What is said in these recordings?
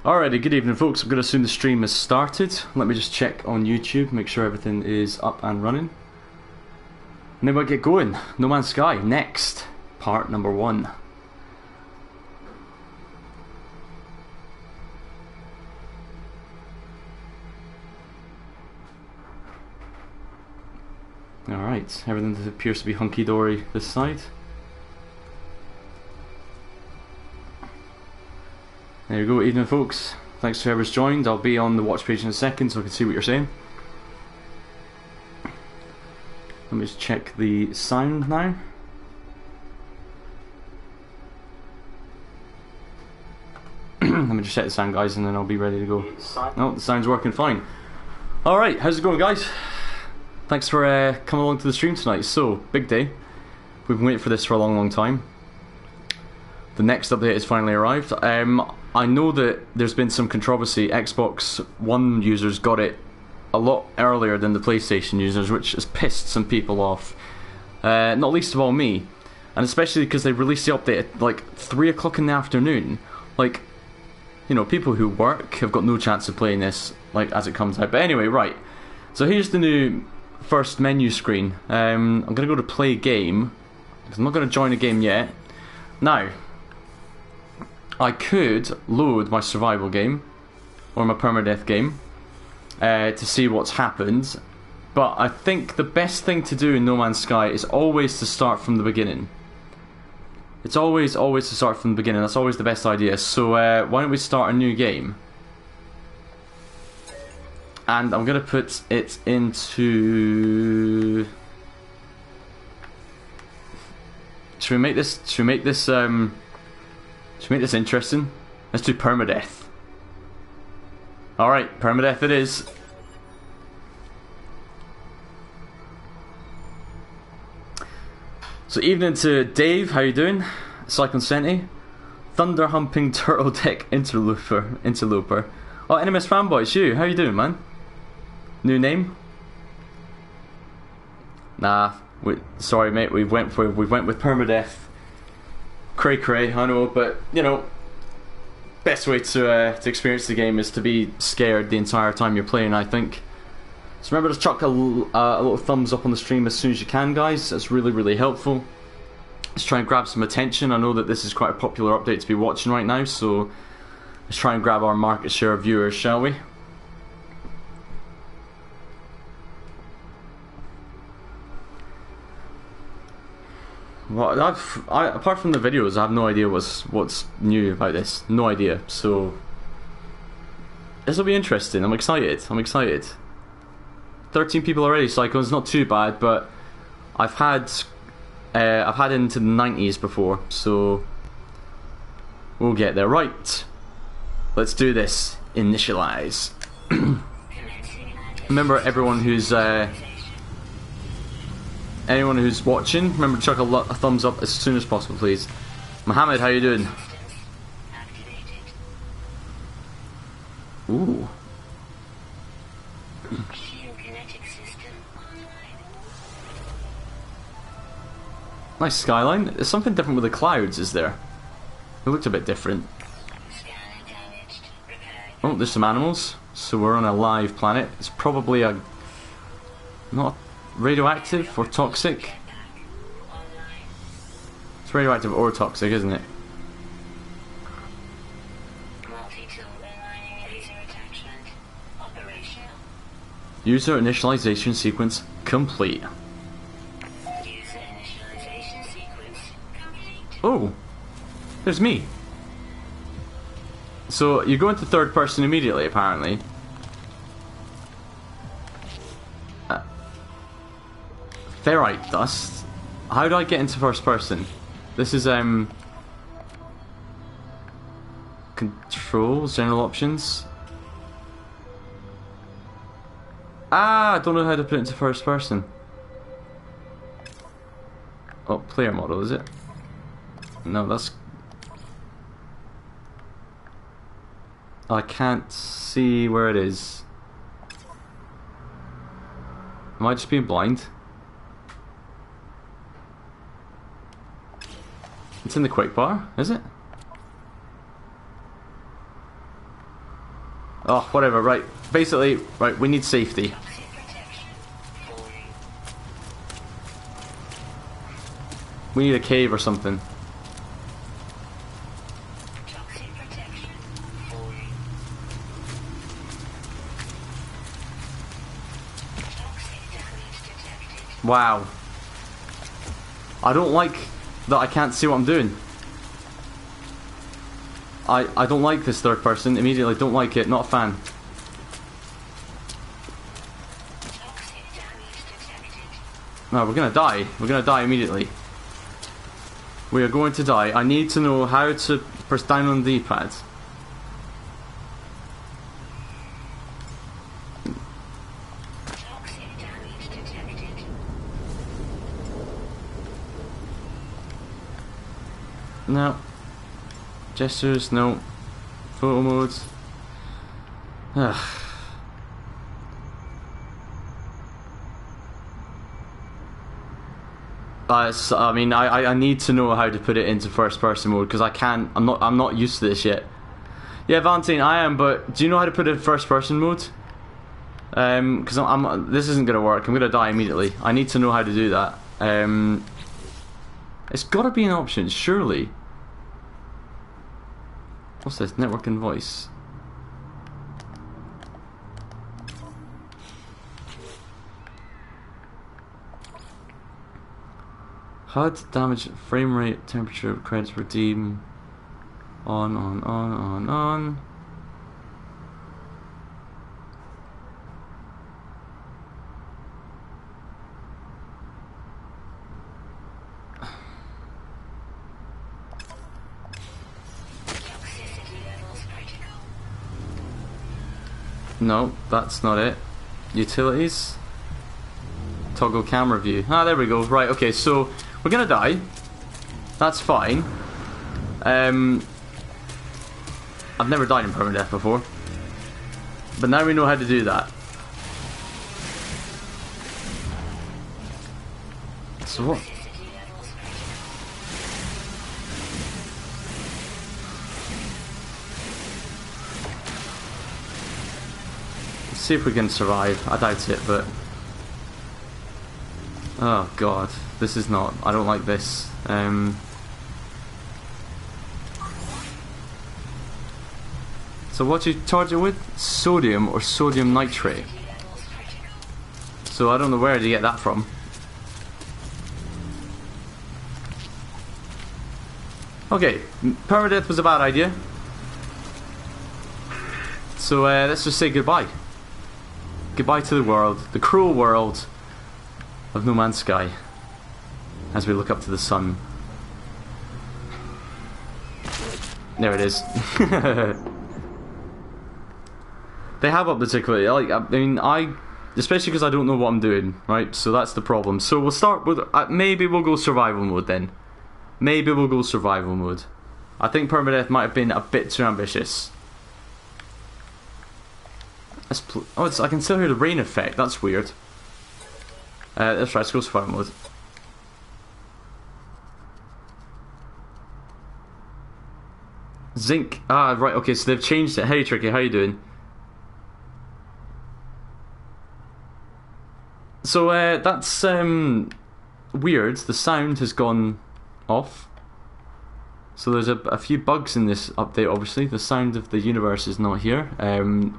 Alrighty, good evening folks. I'm going to assume the stream has started. Let me just check on YouTube, make sure everything is up and running. And then we'll get going. No Man's Sky, next. Part number 1. Alright, everything appears to be hunky-dory this side. There you go, evening folks. Thanks to whoever's joined. I'll be on the watch page in a second so I can see what you're saying. Let me just check the sound now. Let me just check the sound, guys, and then I'll be ready to go. No, the sound's working fine. Alright, how's it going, guys? Thanks for coming along to the stream tonight. So, big day. We've been waiting for this for a long time. The next update has finally arrived. I know that there's been some controversy. Xbox One users got it a lot earlier than the PlayStation users, which has pissed some people off. Not least of all me. And especially because they released the update at like 3 o'clock in the afternoon. Like, you know, people who work have got no chance of playing this like as it comes out. But anyway, right. So here's the new first menu screen. I'm going to go to play game, because I'm not going to join a game yet. Now, I could load my survival game or my permadeath game to see what's happened, but I think the best thing to do in No Man's Sky is always to start from the beginning. It's always to start from the beginning. That's always the best idea. So why don't we start a new game? And I'm gonna put it into. Should we make this interesting? Let's do permadeath. Alright, permadeath it is. So evening to Dave, how you doing? Cyclone Senti. Thunder Humping Turtle Deck Interloper. Oh, NMS Fanboy, it's you. How you doing, man? New name? Nah, sorry mate, we went with permadeath. Cray cray, I know, but you know, best way to experience the game is to be scared the entire time you're playing, I think. So remember to chuck a little thumbs up on the stream as soon as you can, guys. That's really helpful. Let's try and grab some attention. I know that this is quite a popular update to be watching right now, so let's try and grab our market share of viewers, shall we? Well, apart from the videos, I have no idea what's new about this. No idea. So this will be interesting. I'm excited. 13 people already. Cyclone's not too bad, but I've had into the 90s before, so we'll get there. Right. Let's do this. Initialize. Remember, everyone who's anyone who's watching, remember to chuck a thumbs up as soon as possible, please. Mohammed, how you doing? Ooh. Nice skyline. There's something different with the clouds, is there? It looked a bit different. Oh, there's some animals. So we're on a live planet. It's probably a... not radioactive or toxic? It's radioactive or toxic, isn't it? User initialization sequence complete. Oh, there's me. So you go into third person immediately, apparently. Ferrite dust. How do I get into first person? This is controls, general options. I don't know how to put it into first person. Oh, player model, is it? No, that's... I can't see where it is. Am I just being blind? It's in the quick bar, is it? Oh, whatever, right. Basically, right, we need safety. We need a cave or something. Wow. I don't like that I can't see what I'm doing. I don't like this third person. Immediately, don't like it. Not a fan. No, we're gonna die. We're gonna die immediately. We are going to die. I need to know how to press down on the D-pad. No. Gestures, no. Photo modes. Ugh. I mean, I need to know how to put it into first person mode because I can't. I'm not used to this yet. Yeah, Valentine, I am. But do you know how to put it in first person mode? Because this isn't gonna work. I'm gonna die immediately. I need to know how to do that. It's got to be an option, surely. What's this? Network and voice. HUD, damage, frame rate, temperature, credits, redeem. On. No, that's not it. Utilities. Toggle camera view. Ah, there we go. Right, okay, so we're gonna die. That's fine. I've never died in permadeath before. But now we know how to do that. So what? Let's see if we can survive. I doubt it, but... Oh god, this is not... I don't like this. So what do you charge it with? Sodium or sodium nitrate? So I don't know where to get that from. Okay, permadeath was a bad idea. So let's just say goodbye. Goodbye to the world, the cruel world of No Man's Sky, as we look up to the sun. There it is. They have up particularly, like, I mean, especially because I don't know what I'm doing, right? So that's the problem. So we'll start with, maybe we'll go survival mode then. Maybe we'll go survival mode. I think permadeath might have been a bit too ambitious. Oh, I can still hear the rain effect. That's weird. That's right. Let's go survival mode. Zinc. Ah, right. Okay, so they've changed it. Hey, Tricky. How you doing? So that's weird. The sound has gone off. So there's a few bugs in this update. Obviously, the sound of the universe is not here.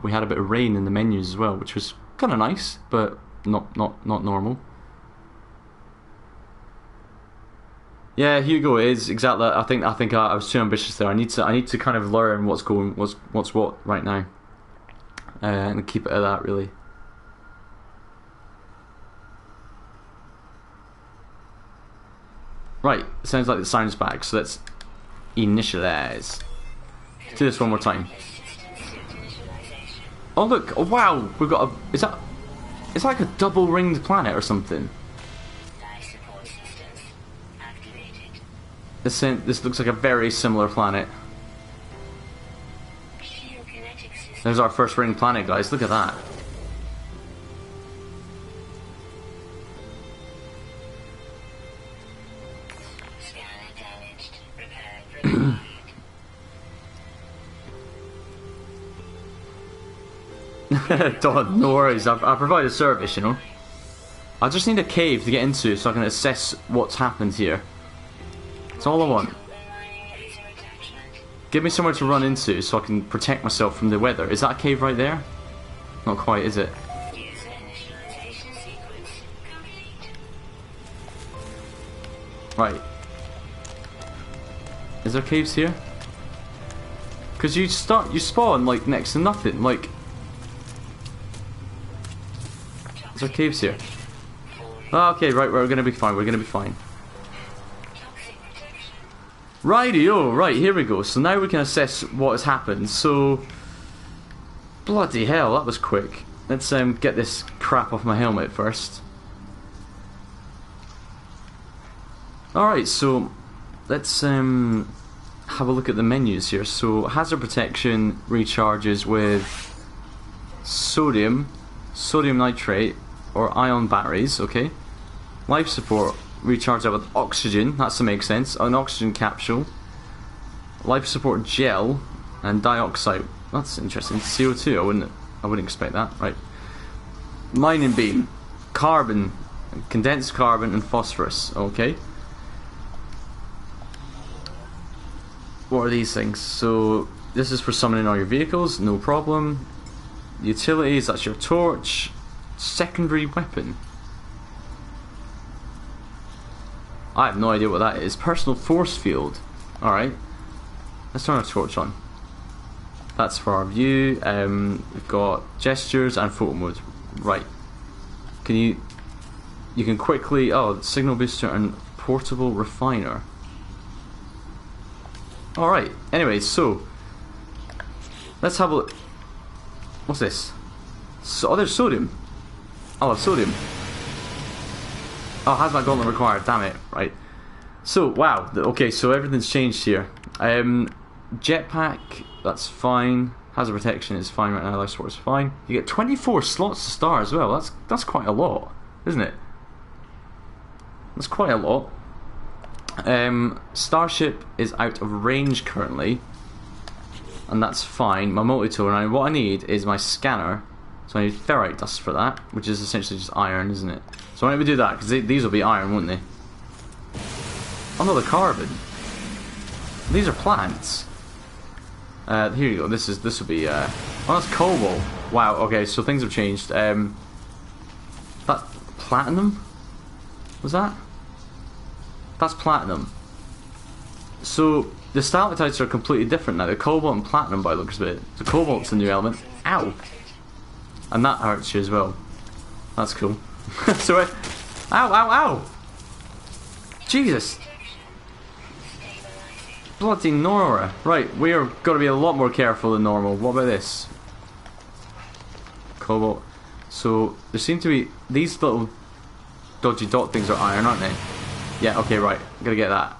We had a bit of rain in the menus as well, which was kind of nice, but not normal. Yeah, Hugo is exactly. I think I was too ambitious there. I need to kind of learn what's what right now, and keep it at that really. Right, sounds like the sound's back. So let's initialize. Do this one more time. Oh look! Oh wow! We've got a. It's like a double ringed planet or something. This looks like a very similar planet. There's our first ringed planet, guys. Look at that. Don't, no worries, I provide a service, you know. I just need a cave to get into so I can assess what's happened here. That's all I want. Give me somewhere to run into so I can protect myself from the weather. Is that a cave right there? Not quite, is it? Right. Is there caves here? Because you spawn like next to nothing, like... Is there caves here? Oh, okay, right, we're gonna be fine, we're gonna be fine. Rightio, right, here we go. So now we can assess what has happened. So... Bloody hell, that was quick. Let's get this crap off my helmet first. Alright, so... Let's have a look at the menus here. So, hazard protection recharges with... Sodium nitrate, or ion batteries, okay. Life support recharges with oxygen, that makes sense. An oxygen capsule. Life support gel and dioxide. That's interesting. CO2. I wouldn't expect that. Right. Mining beam, carbon, condensed carbon, and phosphorus. Okay. What are these things? So this is for summoning all your vehicles. No problem. Utilities. That's your torch. Secondary weapon. I have no idea what that is. Personal force field. Alright. Let's turn our torch on. That's for our view. We've got gestures and photo mode. Right. You can quickly... Oh, signal booster and portable refiner. Alright. Anyway, so... Let's have a look. What's this? Oh, there's sodium. Oh, sodium. Oh, hazmat gauntlet required. Damn it. Right. So, wow. Okay, so everything's changed here. Jetpack, that's fine. Hazard protection is fine right now. Life support is fine. You get 24 slots to star as well. That's quite a lot, isn't it? That's quite a lot. Starship is out of range currently, and that's fine. My multi-tool. Now, what I need is my scanner. So I need ferrite dust for that, which is essentially just iron, isn't it? So why don't we do that, because these will be iron, won't they? Oh no, the carbon. These are plants. Here you go. This will be. Oh, that's cobalt. Wow. Okay, so things have changed. That platinum. Was that? That's platinum. So the stalactites are completely different now. They're cobalt and platinum by the looks of it. So cobalt's the new element. Ow. And that hurts you as well. That's cool. So, ow, ow, ow! Jesus! Bloody Nora. Right, we're got to be a lot more careful than normal. What about this? Cobalt. So, there seem to be... These little dodgy dot things are iron, aren't they? Yeah, okay, right. Gotta get that.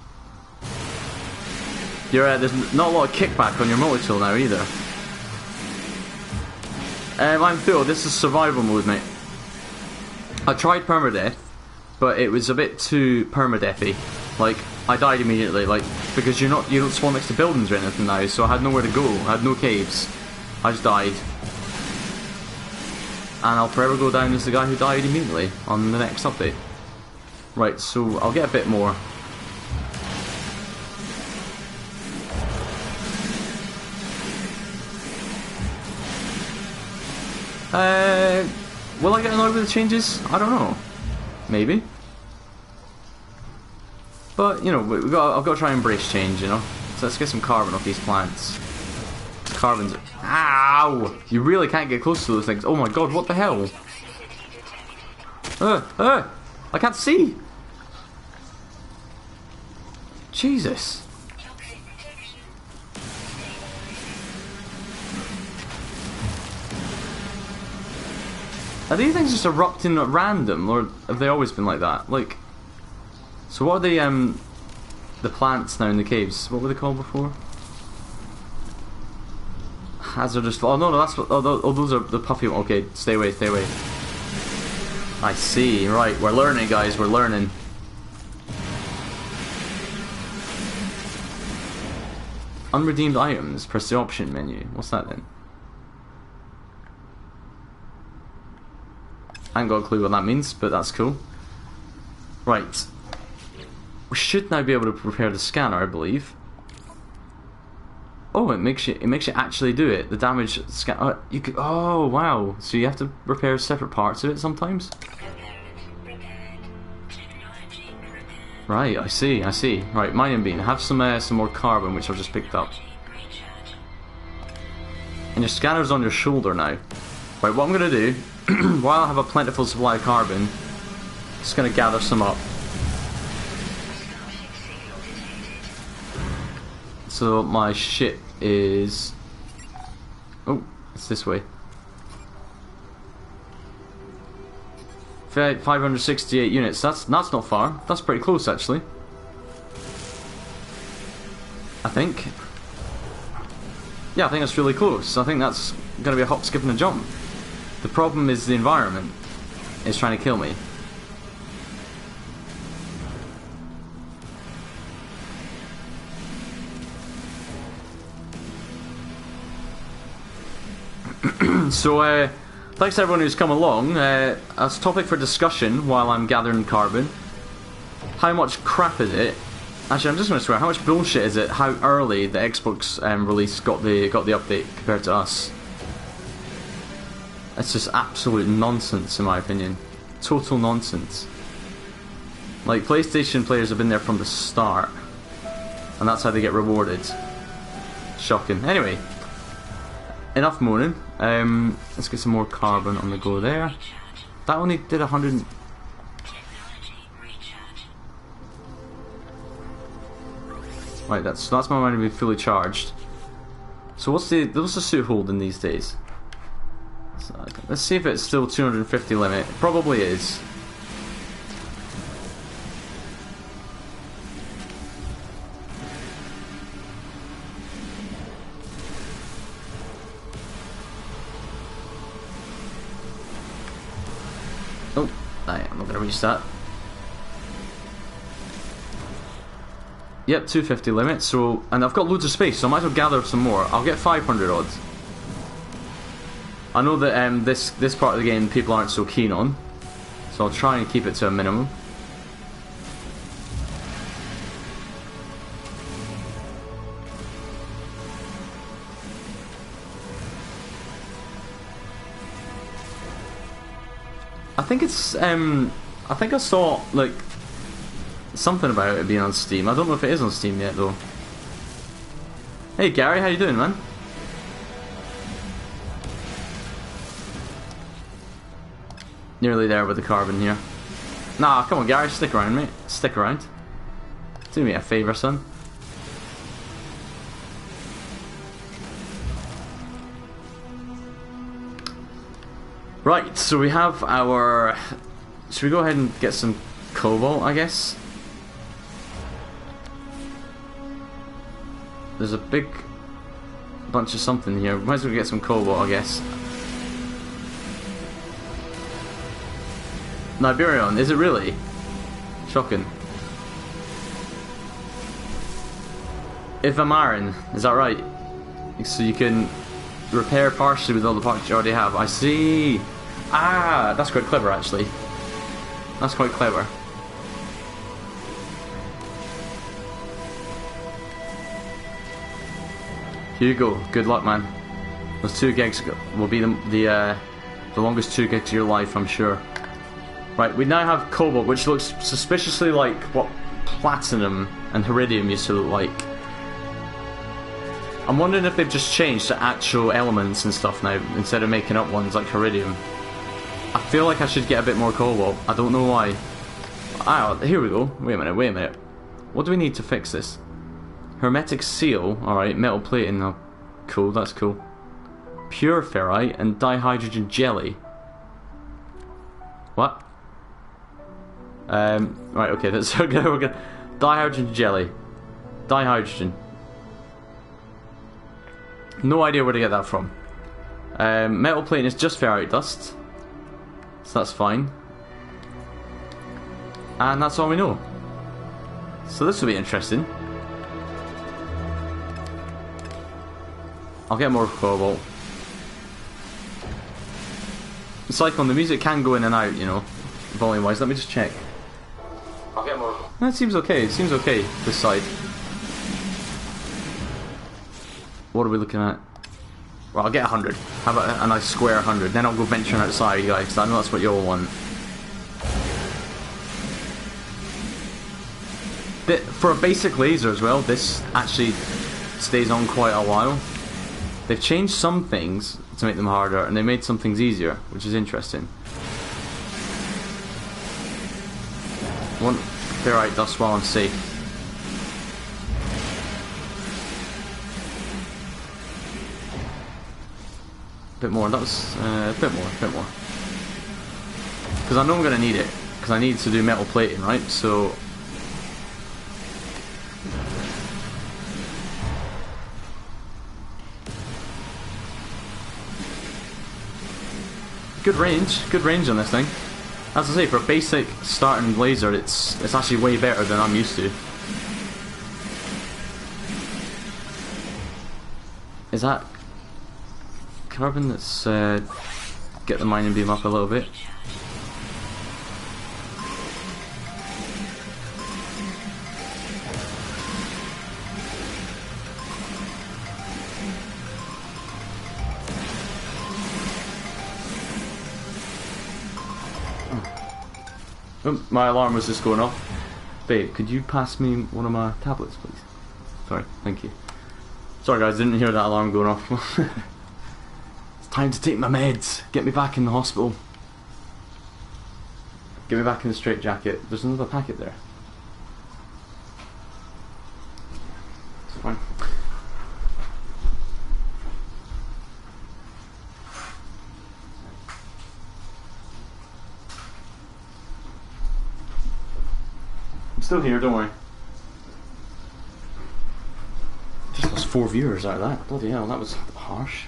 There's not a lot of kickback on your multi-tool now either. I'm Phil, this is survival mode, mate. I tried permadeath, but it was a bit too permadeathy. Like, I died immediately, like, because you don't spawn next to buildings or anything now, so I had nowhere to go. I had no caves. I just died. And I'll forever go down as the guy who died immediately on the next update. Right, so I'll get a bit more. Will I get annoyed with the changes? I don't know. Maybe. But, you know, I've got to try and embrace change, you know? So let's get some carbon off these plants. Carbon's... Ow! You really can't get close to those things. Oh my god, what the hell? I can't see! Jesus. Are these things just erupting at random, or have they always been like that? Like, so what are the plants now in the caves? What were they called before? Hazardous. Oh no, that's what. Oh, those are the puffy. Okay, stay away, stay away. I see. Right, we're learning, guys. We're learning. Unredeemed items. Press the option menu. What's that then? I ain't got a clue what that means, but that's cool. Right. We should now be able to repair the scanner, I believe. Oh, it makes you actually do it. The damage scan. You could. Oh wow! So you have to repair separate parts of it sometimes. Right, I see. Right, mining bean. Have some more carbon, which I've just picked up. And your scanner's on your shoulder now. Right, what I'm gonna do, while I have a plentiful supply of carbon, just gonna gather some up. So my ship is... Oh, it's this way. 568 units. That's not far. That's pretty close, actually. I think. Yeah, I think that's really close. I think that's going to be a hop, skip, and a jump. The problem is the environment is trying to kill me. So, thanks to everyone who's come along. As a topic for discussion while I'm gathering carbon, how much crap is it? Actually, I'm just going to swear. How much bullshit is it? How early the Xbox release got the update compared to us? It's just absolute nonsense, in my opinion. Total nonsense. Like, PlayStation players have been there from the start, and that's how they get rewarded. Shocking. Anyway. Enough moaning. Let's get some more carbon on the go there. That only did 100. Right, that's my mind to be fully charged. So what's the suit holding these days? So, let's see if it's still 250 limit. It probably is. Oh, I'm not gonna reach that. Yep, 250 limit. So, and I've got loads of space, so I might as well gather some more. I'll get 500 odds. I know that this part of the game people aren't so keen on, so I'll try and keep it to a minimum. I think it's I think I saw like something about it being on Steam. I don't know if it is on Steam yet though. Hey Gary, how you doing, man? Nearly there with the carbon here. Nah, come on Gary, stick around mate. Stick around. Do me a favour, son. Right, so we have our... Should we go ahead and get some cobalt, I guess? There's a big bunch of something here. Might as well get some cobalt, I guess. Niberion, is it really? Shocking. Ivamarin, is that right? So you can repair partially with all the parts you already have. I see. Ah, that's quite clever actually. That's quite clever. Here you go. Good luck, man. Those 2 gigs will be the longest 2 gigs of your life, I'm sure. Right, we now have cobalt, which looks suspiciously like what platinum and iridium used to look like. I'm wondering if they've just changed to actual elements and stuff now, instead of making up ones like iridium. I feel like I should get a bit more cobalt. I don't know why. Ah, here we go. Wait a minute. What do we need to fix this? Hermetic seal. Alright, metal plating. Oh, cool, that's cool. Pure ferrite and dihydrogen jelly. What? Right, okay, that's okay. We're gonna dihydrogen jelly. Dihydrogen. No idea where to get that from. Metal plating is just ferrite dust. So that's fine. And that's all we know. So this will be interesting. I'll get more cobalt. Cyclone, the music can go in and out, you know, volume wise. Let me just check. I'll get more. No, it seems okay. It seems okay, this side. What are we looking at? Well, I'll get 100. How about a nice square 100? Then I'll go venturing outside, guys, because I know that's what you all want. For a basic laser as well, this actually stays on quite a while. They've changed some things to make them harder, and they made some things easier, which is interesting. Want clear out dust while I'm safe. Bit more. That was a bit more. Because I know I'm gonna need it. Because I need to do metal plating, right? So. Good range on this thing. As I say, for a basic starting laser, it's actually way better than I'm used to. Is that carbon? Let's get the mining beam up a little bit. Oh, my alarm was just going off. Babe, could you pass me one of my tablets, please? Sorry, thank you. Sorry guys, didn't hear that alarm going off. It's time to take my meds. Get me back in the hospital. Get me back in the straitjacket. There's another packet there. It's fine. I'm still here, don't worry. Just lost 4 viewers out of that. Bloody hell, that was harsh.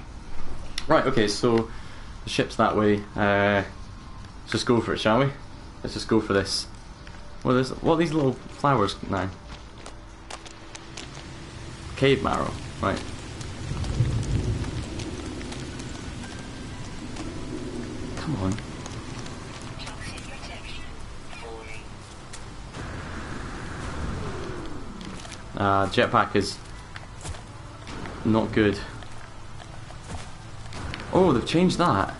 Right, okay, so the ship's that way. Let's just go for it, shall we? Let's just go for this. What are these little flowers now? Cave marrow, right. Come on. Jetpack is not good. Oh, they've changed that.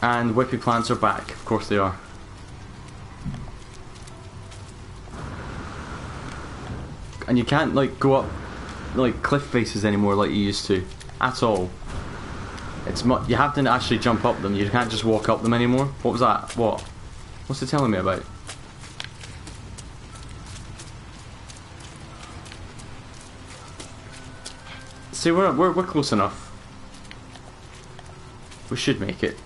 And whippy plants are back. Of course they are. And you can't like go up like cliff faces anymore like you used to at all. It's you have to actually jump up them. You can't just walk up them anymore. What was that? What's it telling me about? See, we're close enough. We should make it.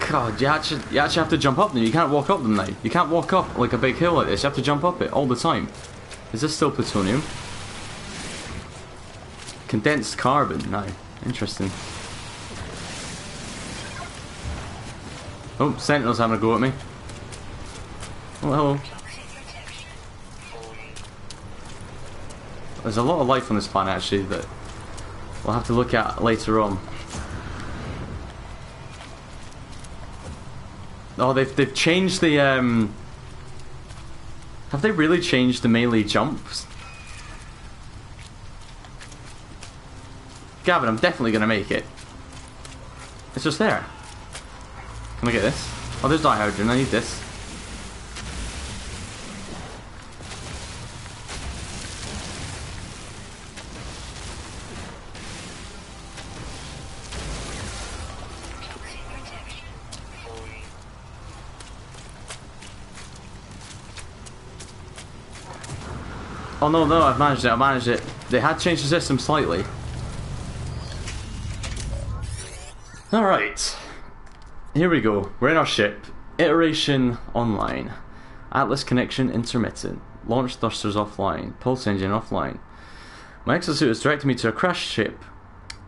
God, you actually have to jump up them. You can't walk up them now. You can't walk up like a big hill like this. You have to jump up it all the time. Is this still plutonium? Condensed carbon now. Interesting. Oh, Sentinel's having a go at me. Oh, hello. There's a lot of life on this planet actually that we'll have to look at later on. Oh, they've changed the have they really changed the melee jumps? Gavin, I'm definitely gonna make it. It's just there. Can I get this? Oh, there's dihydrogen. I need this. Oh no, I've managed it. They had changed the system slightly. Alright. Here we go. We're in our ship. Iteration online. Atlas connection intermittent. Launch thrusters offline. Pulse engine offline. My exosuit has directed me to a crashed ship.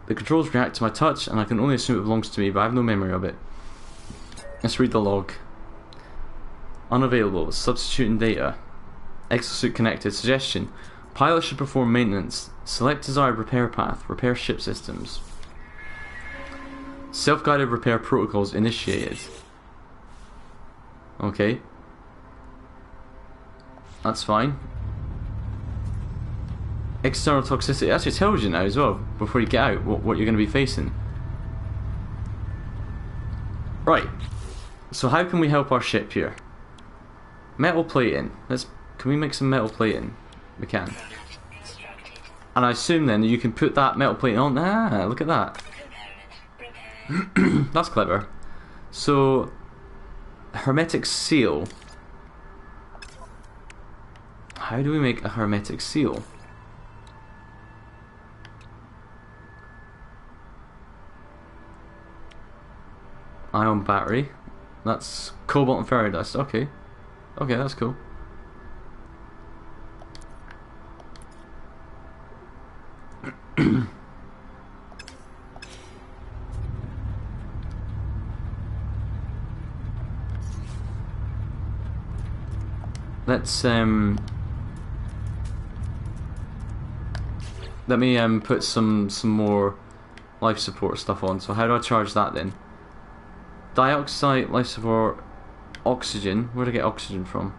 The controls react to my touch and I can only assume it belongs to me, but I have no memory of it. Let's read the log. Unavailable. Substituting data. Exosuit connected. Suggestion. Pilot should perform maintenance. Select desired repair path. Repair ship systems. Self-guided repair protocols initiated. Okay. That's fine. External toxicity. It actually tells you now as well, before you get out, what you're going to be facing. Right. So how can we help our ship here? Metal plating. Can we make some metal plating? We can. And I assume then you can put that metal plating on. Ah, look at that. That's clever. So, hermetic seal. How do we make a hermetic seal? Ion battery. That's cobalt and ferrodust. Okay. Okay, that's cool. Let's let me put some more life support stuff on. So how do I charge that then? Dioxide, life support, oxygen. Where do I get oxygen from?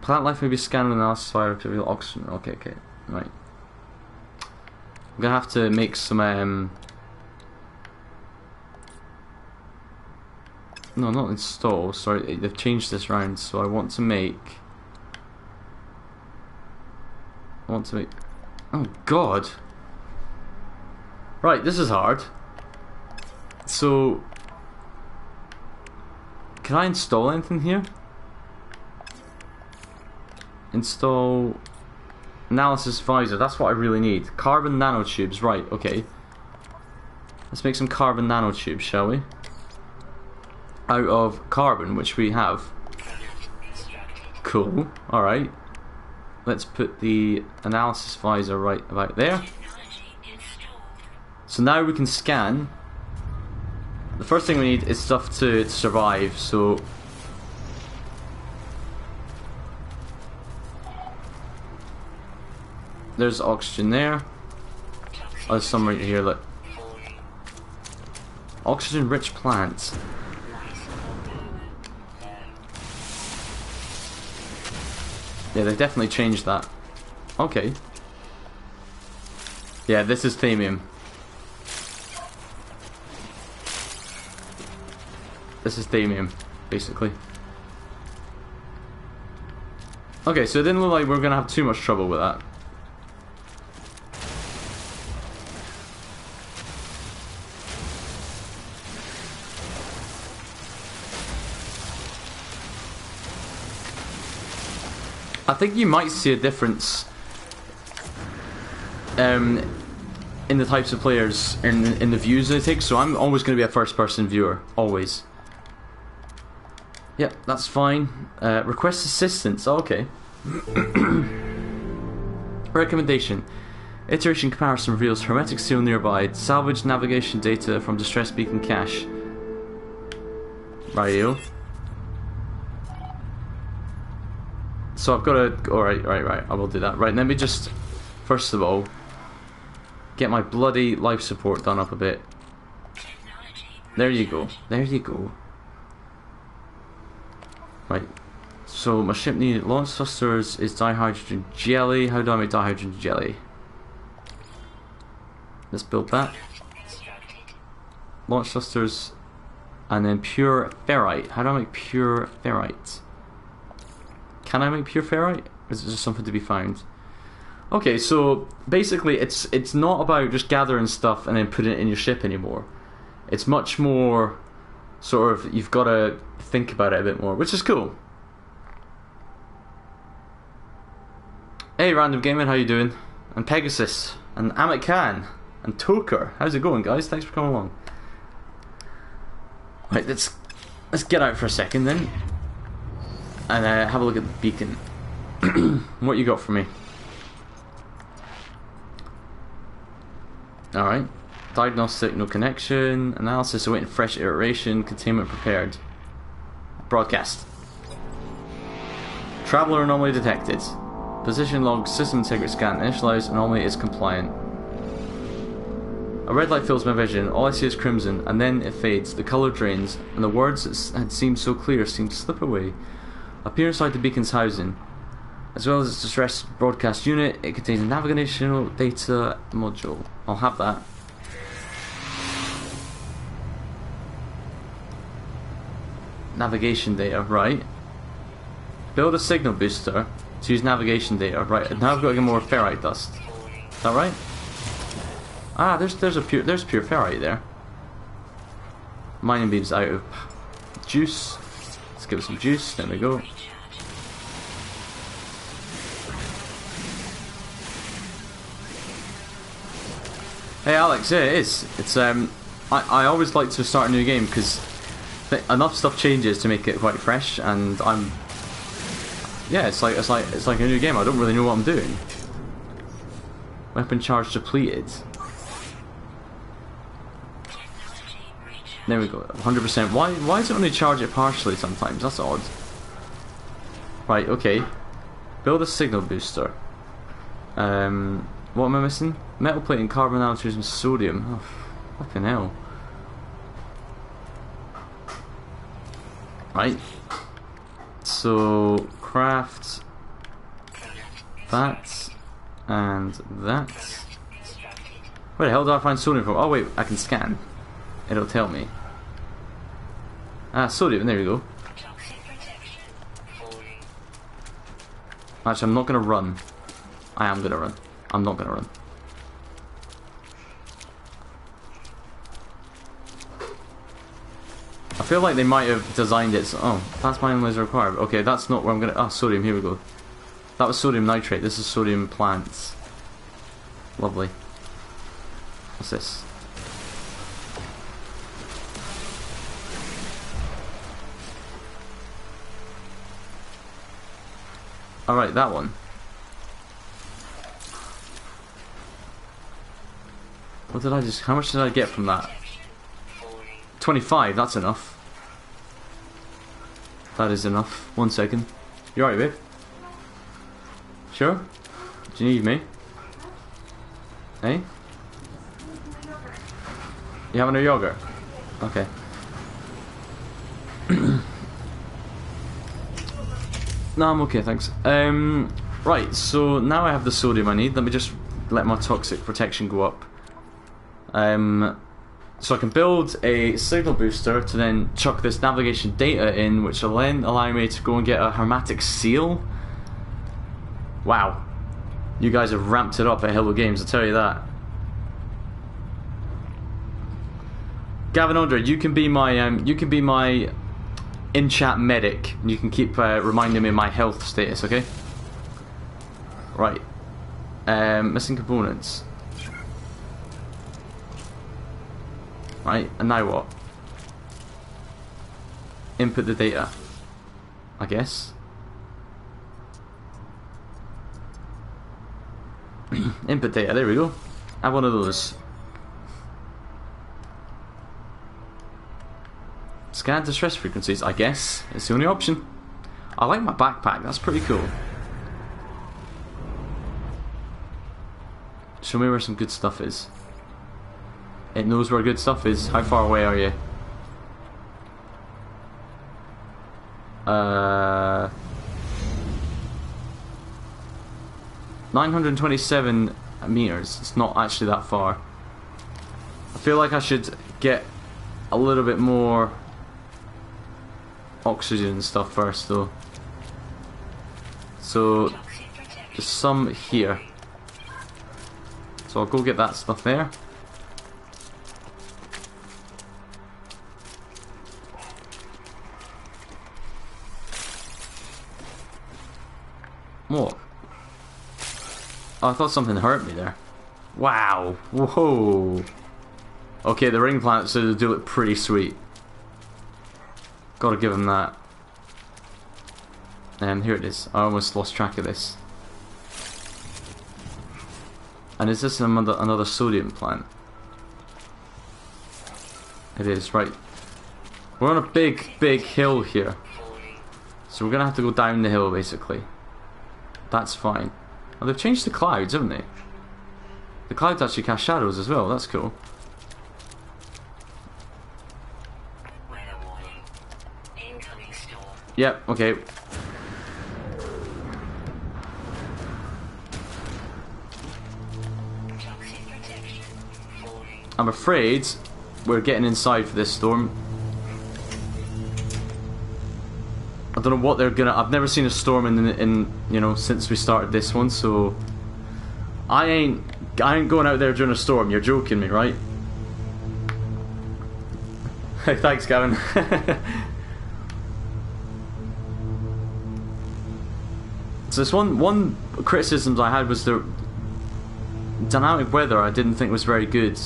Plant life may be scanned with analysis fire to reveal oxygen. Okay, okay, right. I'm gonna have to make some no, not install. Sorry, they've changed this round. So I want to make. Oh God! Right, this is hard. So, can I install anything here? Install analysis visor. That's what I really need. Carbon nanotubes. Right. Okay. Let's make some carbon nanotubes, shall we? Out of carbon, which we have. Cool. All right. Let's put the analysis visor right about there. So now we can scan. The first thing we need is stuff to survive, so there's oxygen there. Oh, there's some right here, look. Oxygen rich plants. Yeah, they've definitely changed that. Okay. Yeah, this is themium. This is themium, basically. Okay, so it didn't look like we were gonna have too much trouble with that. I think you might see a difference in the types of players in the views they take. So I'm always going to be a first-person viewer, always. Yep, that's fine. Request assistance. Oh, okay. Recommendation: iteration comparison reveals hermetic seal nearby. Salvage navigation data from distress beacon cache. Radio. So I've got to. Alright, right. I will do that. Right, let me just, first of all, get my bloody life support done up a bit. There you go. There you go. Right. So my ship needed launch thrusters is dihydrogen jelly. How do I make dihydrogen jelly? Let's build that. Launch thrusters, and then pure ferrite. How do I make pure ferrite? Can I make pure ferrite? Or is it just something to be found? Okay, so basically it's not about just gathering stuff and then putting it in your ship anymore. It's much more sort of, you've got to think about it a bit more, which is cool. Hey Random Gaming, how you doing? And Pegasus, and Amit Khan, and Toker. How's it going, guys? Thanks for coming along. Right, let's get out for a second then. And have a look at the beacon. What you got for me? Alright. Diagnostic, no connection. Analysis, awaiting fresh iteration. Containment prepared. Broadcast. Traveler anomaly detected. Position log, system integrity scan, initialized, anomaly is compliant. A red light fills my vision, all I see is crimson, and then it fades, the colour drains, and the words that had seemed so clear seem to slip away. I peer inside the beacon's housing. As well as its distress broadcast unit, it contains a navigational data module. I'll have that. Navigation data, right. Build a signal booster to use navigation data, right. Now I've got to get more ferrite dust. Is that right? Ah, there's pure ferrite there. Mining beams out of juice. Let's give it some juice. There we go. Hey Alex, yeah, it is. It's I always like to start a new game because enough stuff changes to make it quite fresh, and it's like a new game. I don't really know what I'm doing. Weapon charge depleted. There we go, 100%. Why does it only charge it partially sometimes? That's odd. Right, okay. Build a signal booster. What am I missing? Metal plate and carbon nanotubes and sodium. Oh, fucking hell. Right. So, craft that and that. Where the hell do I find sodium from? Oh wait, I can scan. It'll tell me. Ah, sodium, there we go. Actually, I'm not gonna run. I am gonna run. I'm not gonna run. I feel like they might have designed it so, oh, fast mining laser required. Okay, that's not where I'm gonna, sodium, here we go. That was sodium nitrate, this is sodium plants. Lovely. What's this? Alright, that one. What did I just... How much did I get from that? 25, that's enough. That is enough. 1 second. You alright, babe? Sure? Do you need me? Hey? You having a yogurt? Okay. No, I'm okay, thanks. Right, so now I have the sodium I need. Let me just let my toxic protection go up. So I can build a signal booster to then chuck this navigation data in, which will then allow me to go and get a hermetic seal. Wow. You guys have ramped it up at Hello Games, I'll tell you that. Gavin Ondra, you can be my in-chat medic. You can keep reminding me of my health status, okay? Right. Missing components. Right, and now what? Input the data, I guess. Input data, there we go. Have one of those. Scan distress frequencies, I guess. It's the only option. I like my backpack, that's pretty cool. Show me where some good stuff is. It knows where good stuff is. How far away are you? 927 meters. It's not actually that far. I feel like I should get a little bit more oxygen and stuff first though. So there's some here. So I'll go get that stuff there. What? Oh, I thought something hurt me there. Wow. Whoa. Okay, the ring planets do look pretty sweet. Gotta give them that. And here it is. I almost lost track of this. And is this another sodium plant? It is, right. We're on a big hill here. So we're gonna have to go down the hill basically. That's fine. Oh, they've changed the clouds, haven't they? The clouds actually cast shadows as well. That's cool. Weather warning. Incoming storm. Yep, okay. Toxic protection. Falling. I'm afraid we're getting inside for this storm. I don't know what they're gonna. I've never seen a storm in you know, since we started this one, so I ain't going out there during a storm. You're joking me, right? Hey, thanks, Gavin. So this one criticisms I had was the dynamic weather. I didn't think was very good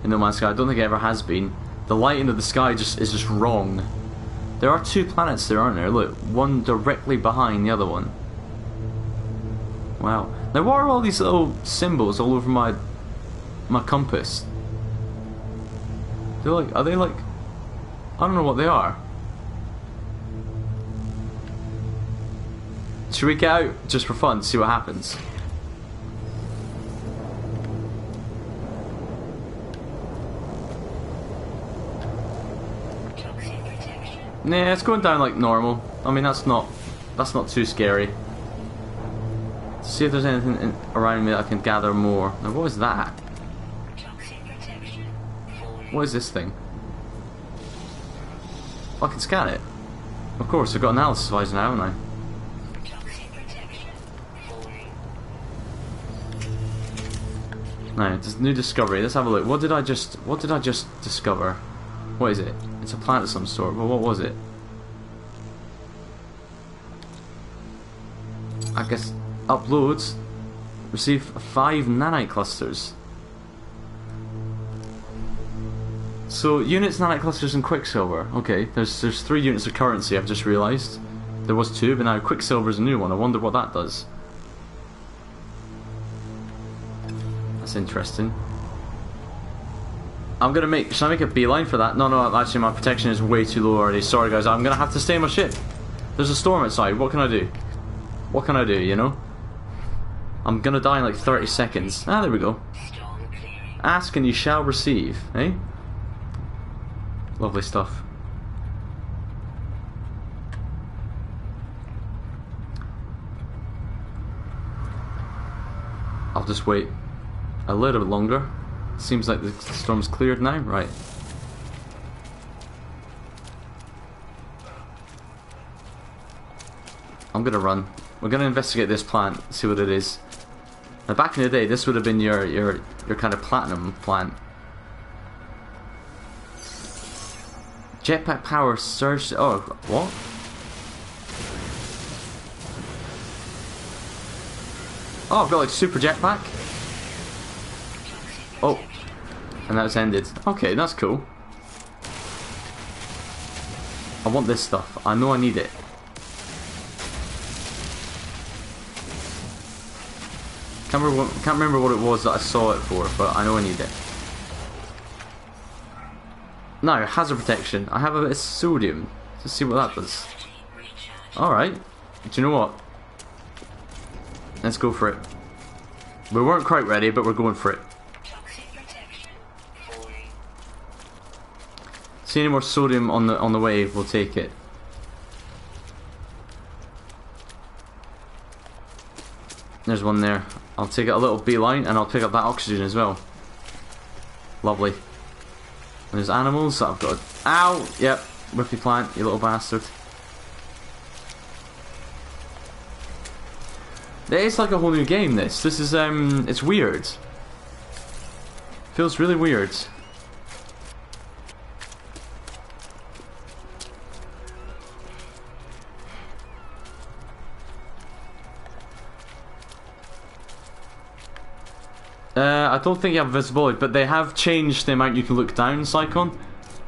in No Man's Sky. I don't think it ever has been. The lighting of the sky is just wrong. There are two planets there, aren't there? Look, one directly behind the other one. Wow. Now, what are all these little symbols all over my compass? Are they like? I don't know what they are. Should we get out just for fun, see what happens? Nah, it's going down like normal. I mean, that's not too scary. See if there's anything around me that I can gather more. Now, what is that? What is this thing? I can scan it. Of course, I've got analysis visor now, haven't I? Now, there's new discovery. Let's have a look. What did I just discover? What is it? It's a planet of some sort. Well, what was it? I guess uploads. Receive 5 nanite clusters. So units, nanite clusters, and Quicksilver. Okay, there's 3 units of currency. I've just realised. There was 2, but now Quicksilver is a new one. I wonder what that does. That's interesting. I'm gonna make. Should I make a beeline for that? No. Actually, my protection is way too low already. Sorry, guys. I'm gonna have to stay in my ship. There's a storm outside. What can I do? What can I do? You know. I'm gonna die in like 30 seconds. Ah, there we go. Ask and you shall receive. Eh? Lovely stuff. I'll just wait a little bit longer. Seems like the storm's cleared now. Right. I'm gonna run. We're gonna investigate this plant, see what it is. Now, back in the day, this would have been your kind of platinum plant. Jetpack power surge. Oh, what? Oh, I've got like super jetpack. Oh, and that's ended. Okay, that's cool. I want this stuff. I know I need it. Can't remember what it was that I saw it for, but I know I need it. Now, hazard protection. I have a bit of sodium. Let's see what that does. Alright. Do you know what? Let's go for it. We weren't quite ready, but we're going for it. See any more sodium on the way, we'll take it. There's one there. I'll take a little beeline and I'll pick up that oxygen as well. Lovely. And there's animals that I've got. Ow! Yep. Whippy plant, you little bastard. It's like a whole new game, this. This is, it's weird. Feels really weird. I don't think you have visibility, but they have changed the amount you can look down, Psychon.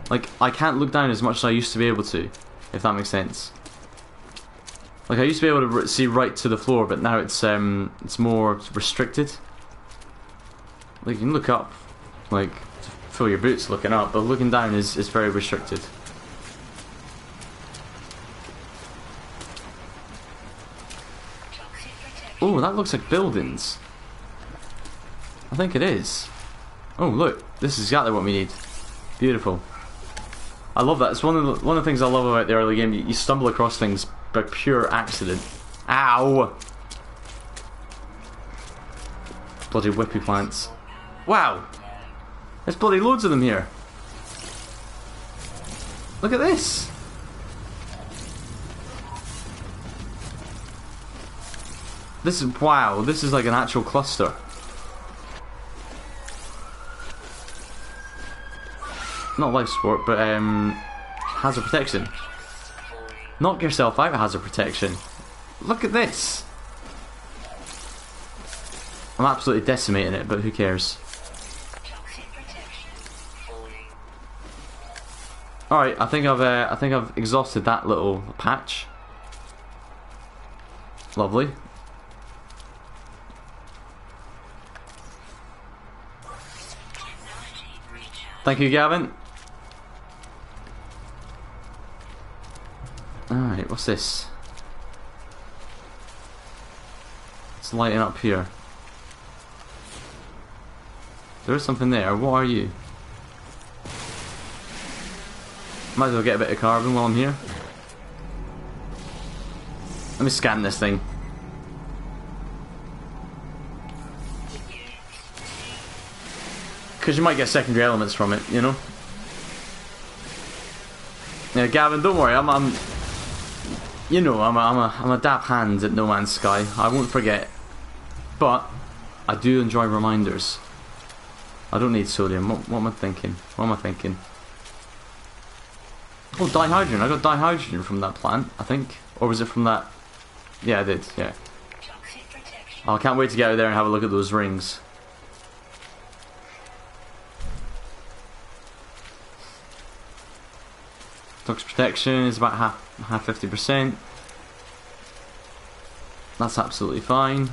Like, I can't look down as much as I used to be able to, if that makes sense. Like, I used to be able to see right to the floor, but now it's more restricted. Like, you can look up, like, to fill your boots looking up, but looking down is very restricted. Oh, that looks like buildings. I think it is. Oh, look. This is exactly what we need. Beautiful. I love that. It's one of the things I love about the early game. You stumble across things by pure accident. Ow! Bloody whippy plants. Wow! There's bloody loads of them here. Look at this! This is, wow, this is like an actual cluster. Not life support, but hazard protection. Knock yourself out of hazard protection. Look at this! I'm absolutely decimating it, but who cares? Alright, I think I've exhausted that little patch. Lovely. Thank you, Gavin. Alright, what's this? It's lighting up here. There is something there. What are you? Might as well get a bit of carbon while I'm here. Let me scan this thing. Because you might get secondary elements from it, you know? Yeah, Gavin, don't worry. I'm you know, I'm a dab hand at No Man's Sky. I won't forget. But I do enjoy reminders. I don't need sodium. What am I thinking? What am I thinking? Oh, dihydrogen. I got dihydrogen from that plant, I think. Or was it from that? Yeah, I did. Yeah. Oh, I can't wait to get out there and have a look at those rings. Toxic protection is about half 50%. That's absolutely fine.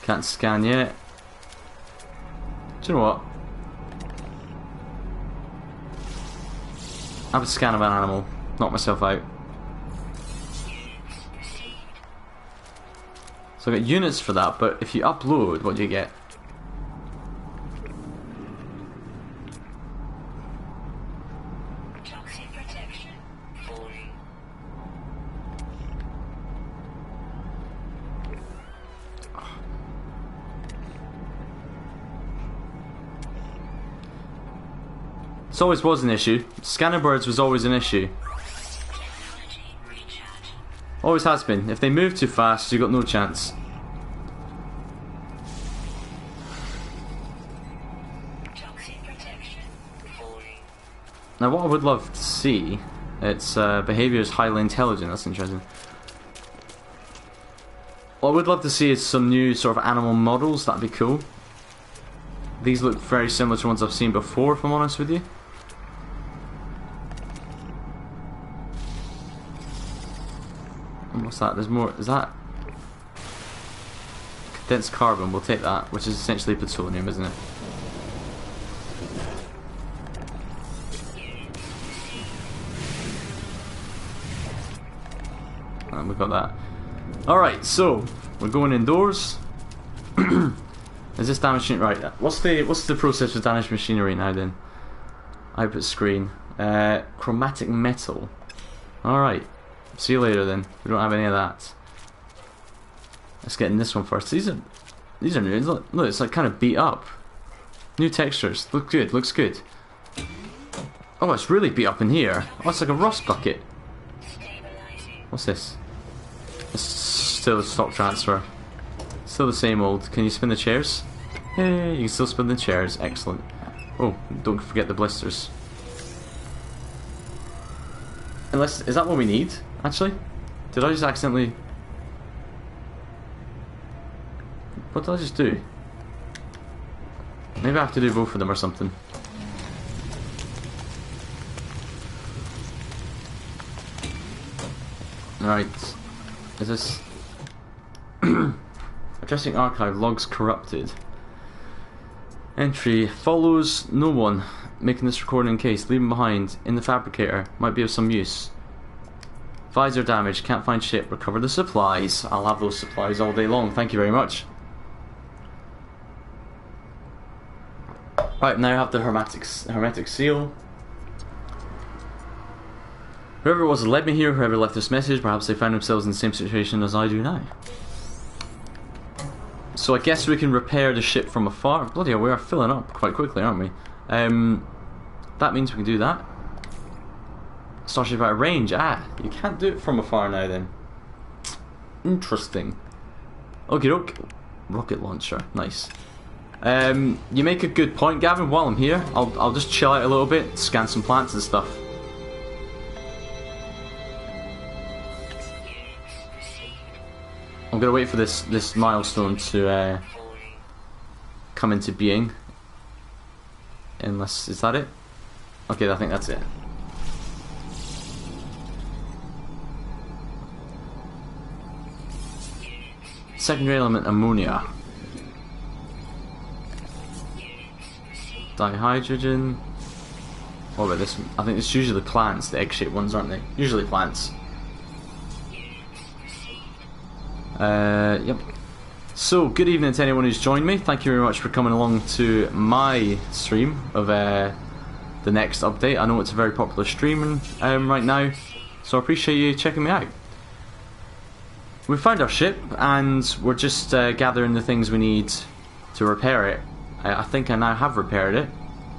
Can't scan yet. Do you know what? Have a scan of an animal. Knock myself out. So I get units for that, but if you upload, what do you get? This always was an issue. Scanning birds was always an issue. Always has been. If they move too fast, you got no chance. Now what I would love to see, its behaviour is highly intelligent. That's interesting. What I would love to see is some new sort of animal models. That'd be cool. These look very similar to ones I've seen before, if I'm honest with you. What's that? There's more. Is that condensed carbon? We'll take that, which is essentially plutonium, isn't it? And we've got that. Alright, so we're going indoors. Is this damaged machinery? Right. What's the process for damaged machinery now then? Output screen. Chromatic metal. Alright. See you later then. We don't have any of that. Let's get in this one first. These are new. Look, it's like kind of beat up. New textures. Look good. Looks good. Oh, it's really beat up in here. Oh, it's like a rust bucket. What's this? It's still a stock transfer. Still the same old. Can you spin the chairs? Hey, you can still spin the chairs. Excellent. Oh, don't forget the blisters. Unless, is that what we need? Actually, did I just accidentally? What did I just do? Maybe I have to do both of them or something. Right, is this addressing archive logs corrupted? Entry follows no one. Making this recording in case leaving behind in the fabricator might be of some use. Visor damage, can't find ship, recover the supplies. I'll have those supplies all day long, thank you very much. Right, now I have the hermetic seal. Whoever it was that led me here, whoever left this message, perhaps they found themselves in the same situation as I do now. So I guess we can repair the ship from afar. Bloody hell, we are filling up quite quickly, aren't we? That means we can do that. Starship out of range. Ah, you can't do it from afar now then. Interesting. Okie doke. Rocket launcher. Nice. You make a good point, Gavin. While I'm here, I'll just chill out a little bit, scan some plants and stuff. I'm gonna wait for this milestone to come into being. Unless, is that it? Okay, I think that's it. Secondary element ammonia. Dihydrogen. What about this one? I think it's usually the plants, the egg-shaped ones, aren't they? Usually plants. Yep. So, good evening to anyone who's joined me. Thank you very much for coming along to my stream of the next update. I know it's a very popular stream right now, so I appreciate you checking me out. We found our ship, and we're just gathering the things we need to repair it. I think I now have repaired it.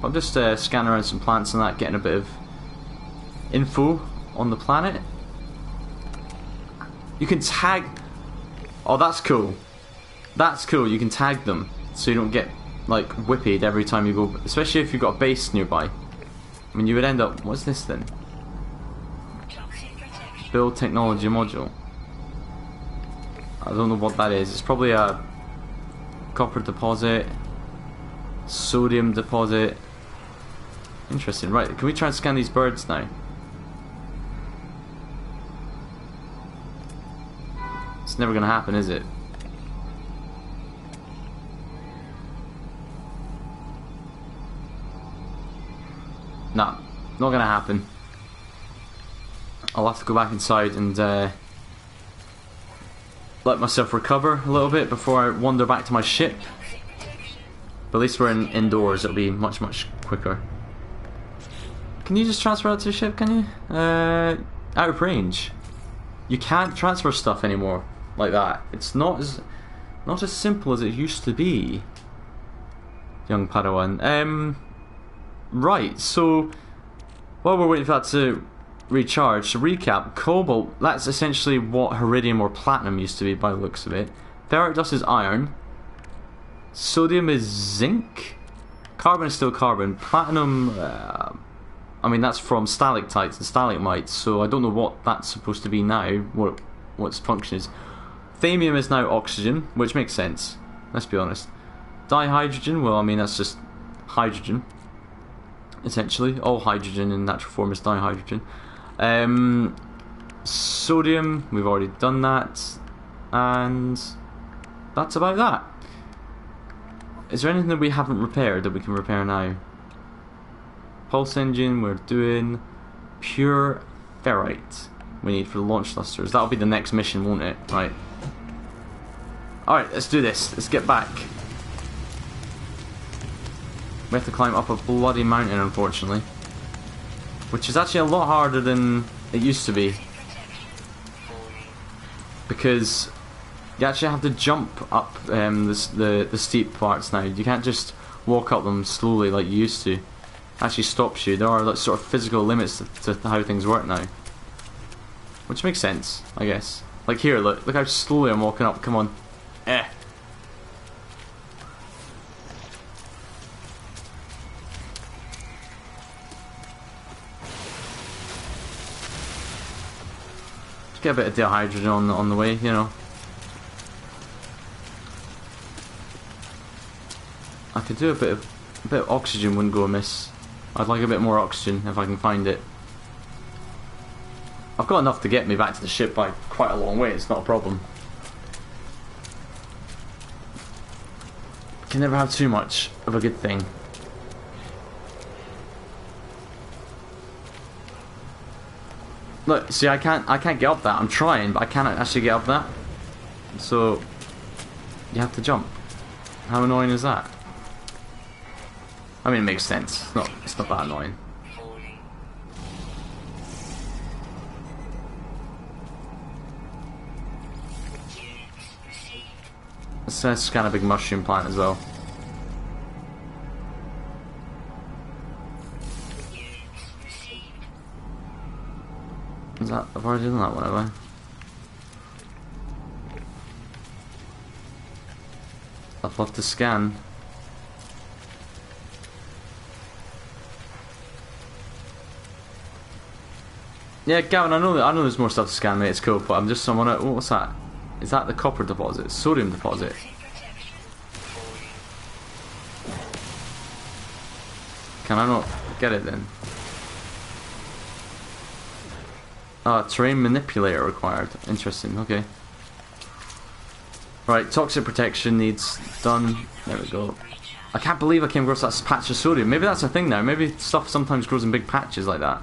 I'm just scanning around some plants and that, getting a bit of info on the planet. You can tag... Oh, that's cool. That's cool, you can tag them, so you don't get, like, whipped every time you go... Especially if you've got a base nearby. I mean, you would end up... What's this then? Build technology module. I don't know what that is. It's probably a copper deposit, sodium deposit. Interesting. Right, can we try and scan these birds now? It's never going to happen, is it? Nah, not going to happen. I'll have to go back inside and let myself recover a little bit before I wander back to my ship. But at least we're indoors, it'll be much quicker. Can you just transfer out to the ship, can you? Out of range. You can't transfer stuff anymore like that. It's not as simple as it used to be, young Padawan. Right, so while we're waiting for that to recharge, to recap, cobalt, that's essentially what iridium or platinum used to be by the looks of it. Ferric dust is iron. Sodium is zinc. Carbon is still carbon. Platinum, I mean, that's from stalactites and stalagmites, so I don't know what that's supposed to be now, what its function is. Thamium is now oxygen, which makes sense, let's be honest. Dihydrogen, well, I mean, that's just hydrogen, essentially. All hydrogen in natural form is dihydrogen. Sodium, we've already done that, and that's about that. Is there anything that we haven't repaired that we can repair now? Pulse engine, we're doing pure ferrite we need for the launch thrusters. That'll be the next mission, won't it? Right. Alright, let's do this. Let's get back. We have to climb up a bloody mountain, unfortunately. Which is actually a lot harder than it used to be. Because you actually have to jump up the steep parts now. You can't just walk up them slowly like you used to. It actually stops you. There are like, sort of physical limits to how things work now. Which makes sense, I guess. Like here, look how slowly I'm walking up. Come on. Just get a bit of dihydrogen on the way, you know. I could do a bit of oxygen, wouldn't go amiss. I'd like a bit more oxygen if I can find it. I've got enough to get me back to the ship by quite a long way, it's not a problem. Can never have too much of a good thing. Look, see, I can't get up that. I'm trying, but I can't actually get up that. So you have to jump. How annoying is that? I mean, it makes sense. It's not that annoying. Let's scan a big mushroom plant as well. Is that? I've already done that one, have I? I'd love to scan. Yeah, Gavin, I know there's more stuff to scan, mate. It's cool, but I'm just what's that? Is that the copper deposit? Sodium deposit? Can I not get it then? Terrain manipulator required. Interesting, okay. Right, toxic protection needs done. There we go. I can't believe I came across that patch of sodium. Maybe that's a thing now. Maybe stuff sometimes grows in big patches like that.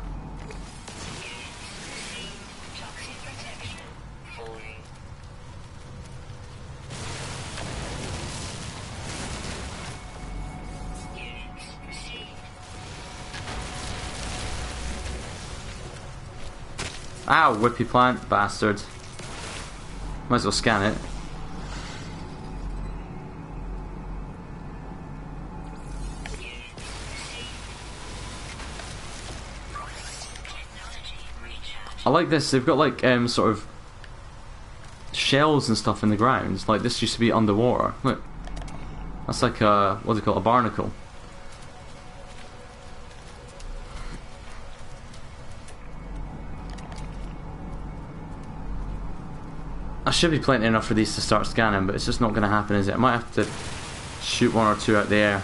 Ow, whippy plant, bastard. Might as well scan it. I like this, they've got like sort of shells and stuff in the ground. Like this used to be underwater. Look. That's like a, what do they call it, a barnacle. I should be plenty enough for these to start scanning, but it's just not going to happen, is it? I might have to shoot one or two out the air.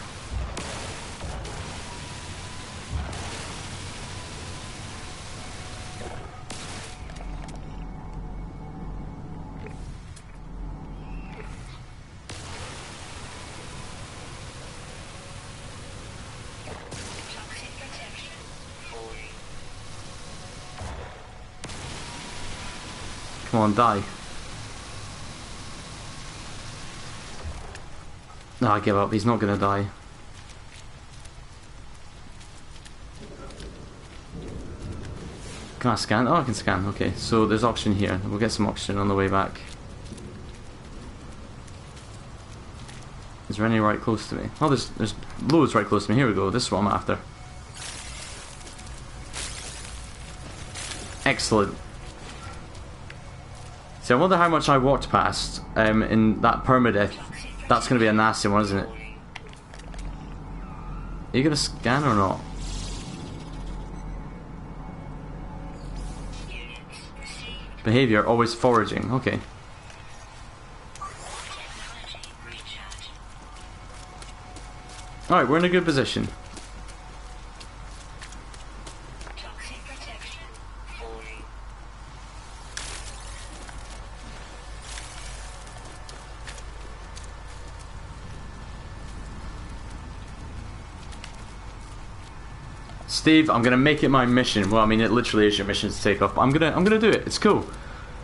Come on, die. No, I give up. He's not going to die. Can I scan? Oh, I can scan. Okay, so there's oxygen here. We'll get some oxygen on the way back. Is there any right close to me? Oh, there's loads right close to me. Here we go. This is what I'm after. Excellent. See, I wonder how much I walked past in that permadeath. That's going to be a nasty one, isn't it? Are you going to scan or not? Behavior, always foraging. Okay. Alright, we're in a good position. Steve, I'm gonna make it my mission. Well, I mean, it literally is your mission to take off, but I'm gonna do it. It's cool.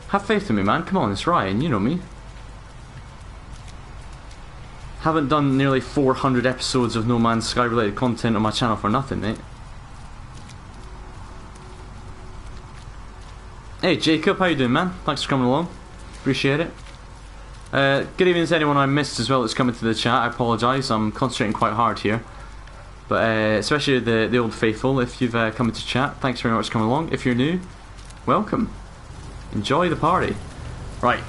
Have faith in me, man. Come on, it's Ryan. You know me. Haven't done nearly 400 episodes of No Man's Sky related content on my channel for nothing, mate. Hey, Jacob, how you doing, man? Thanks for coming along. Appreciate it. Good evening to anyone I missed as well that's coming to the chat. I apologise. I'm concentrating quite hard here. But especially the old faithful, if you've come into chat, thanks very much for coming along. If you're new, welcome. Enjoy the party. Right.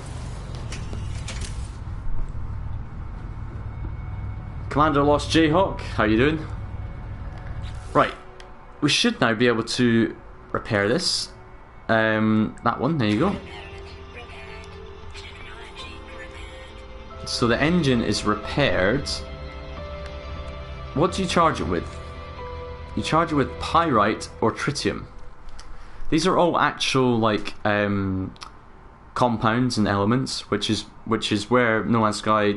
Commander Lost Jayhawk, how you doing? Right. We should now be able to repair this. That one, there you go. So the engine is repaired. What do you charge it with? You charge it with pyrite or tritium. These are all actual like compounds and elements, which is where No Man's Sky.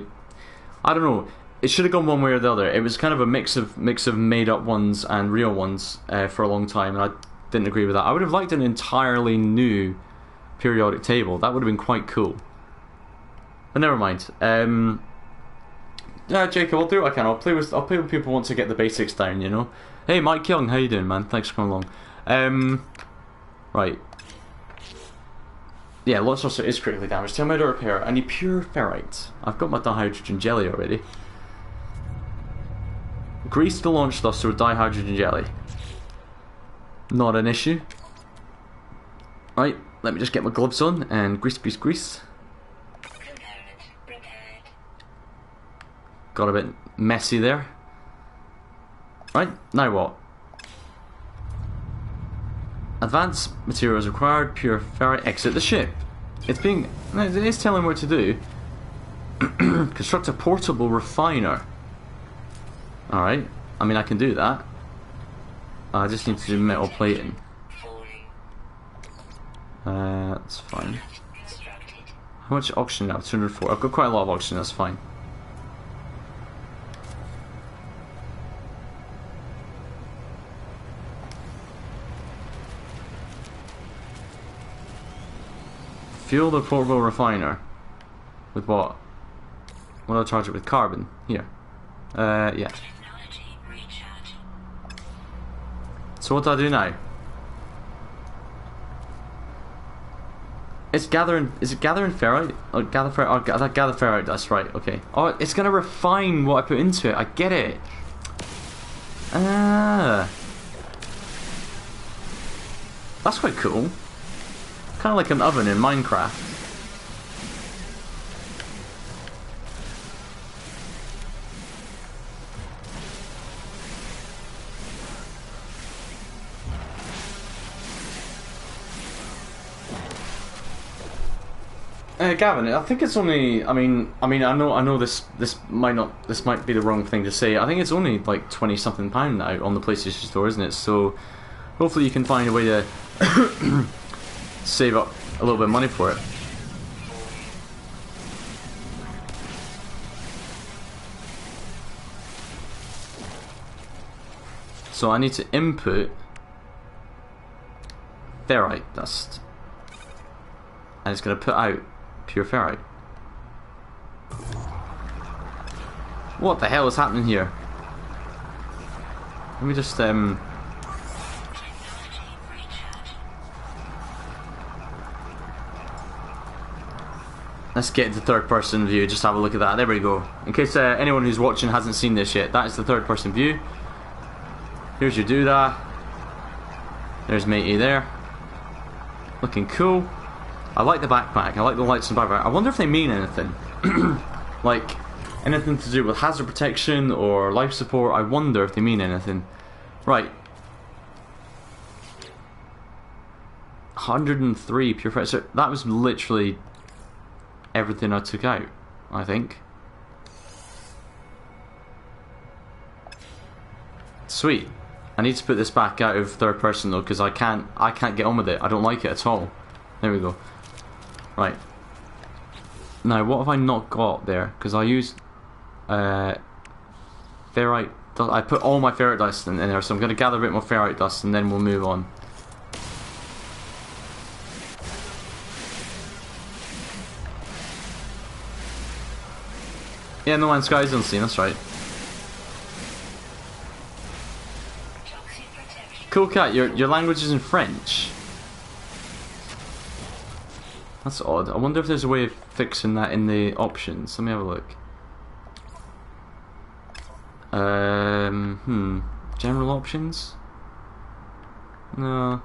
I don't know. It should have gone one way or the other. It was kind of a mix of made up ones and real ones for a long time, and didn't agree with that. I would have liked an entirely new periodic table. That would have been quite cool. But never mind. Yeah, Jacob, I'll do what I can. I'll play with people who want to get the basics down, you know. Hey, Mike Young, how you doing, man? Thanks for coming along. Right. Yeah, launch thruster is critically damaged. Tell me how to repair. I need pure ferrite. I've got my dihydrogen jelly already. Grease the launch thruster with dihydrogen jelly. Not an issue. Right, let me just get my gloves on and grease. Got a bit messy there. Right, now what? Advanced materials required, pure ferrite, exit the ship. It is telling what to do. Construct a portable refiner. Alright, I mean I can do that. I just need to do metal plating. That's fine. How much oxygen now? 204. I've got quite a lot of oxygen, that's fine. Fuel the portable refiner. With what? What do I charge it with? Carbon. Here. Yeah. So what do I do now? It's gathering. Is it gathering ferrite? Oh, gather ferrite. Oh, gather ferrite. That's right. Okay. Oh, it's gonna refine what I put into it. I get it. Ah. That's quite cool. Kind of like an oven in Minecraft. Gavin, I think it's only. I know this might be the wrong thing to say. I think it's only like £20-something now on the PlayStation Store, isn't it? So hopefully you can find a way to save up a little bit of money for it. So I need to input ferrite dust, and it's going to put out pure ferrite. What the hell is happening here? Let me just let's get the third person view, just have a look at that. There we go. In case anyone who's watching hasn't seen this yet, that is the third person view. Here's your doodah. There's matey there. Looking cool. I like the backpack, I like the lights in the backpack. I wonder if they mean anything. Like, anything to do with hazard protection or life support. I wonder if they mean anything. Right. 103 pure ferrite. So that was literally everything I took out, I think. Sweet. I need to put this back out of third person though, because I can't get on with it. I don't like it at all. There we go. Right. Now, what have I not got there? Because I used ferrite dust. I put all my ferrite dust in there, so I'm going to gather a bit more ferrite dust and then we'll move on. Yeah, No Man's Sky is unseen, that's right. Cool cat, your language is in French. That's odd. I wonder if there's a way of fixing that in the options. Let me have a look. General options? No.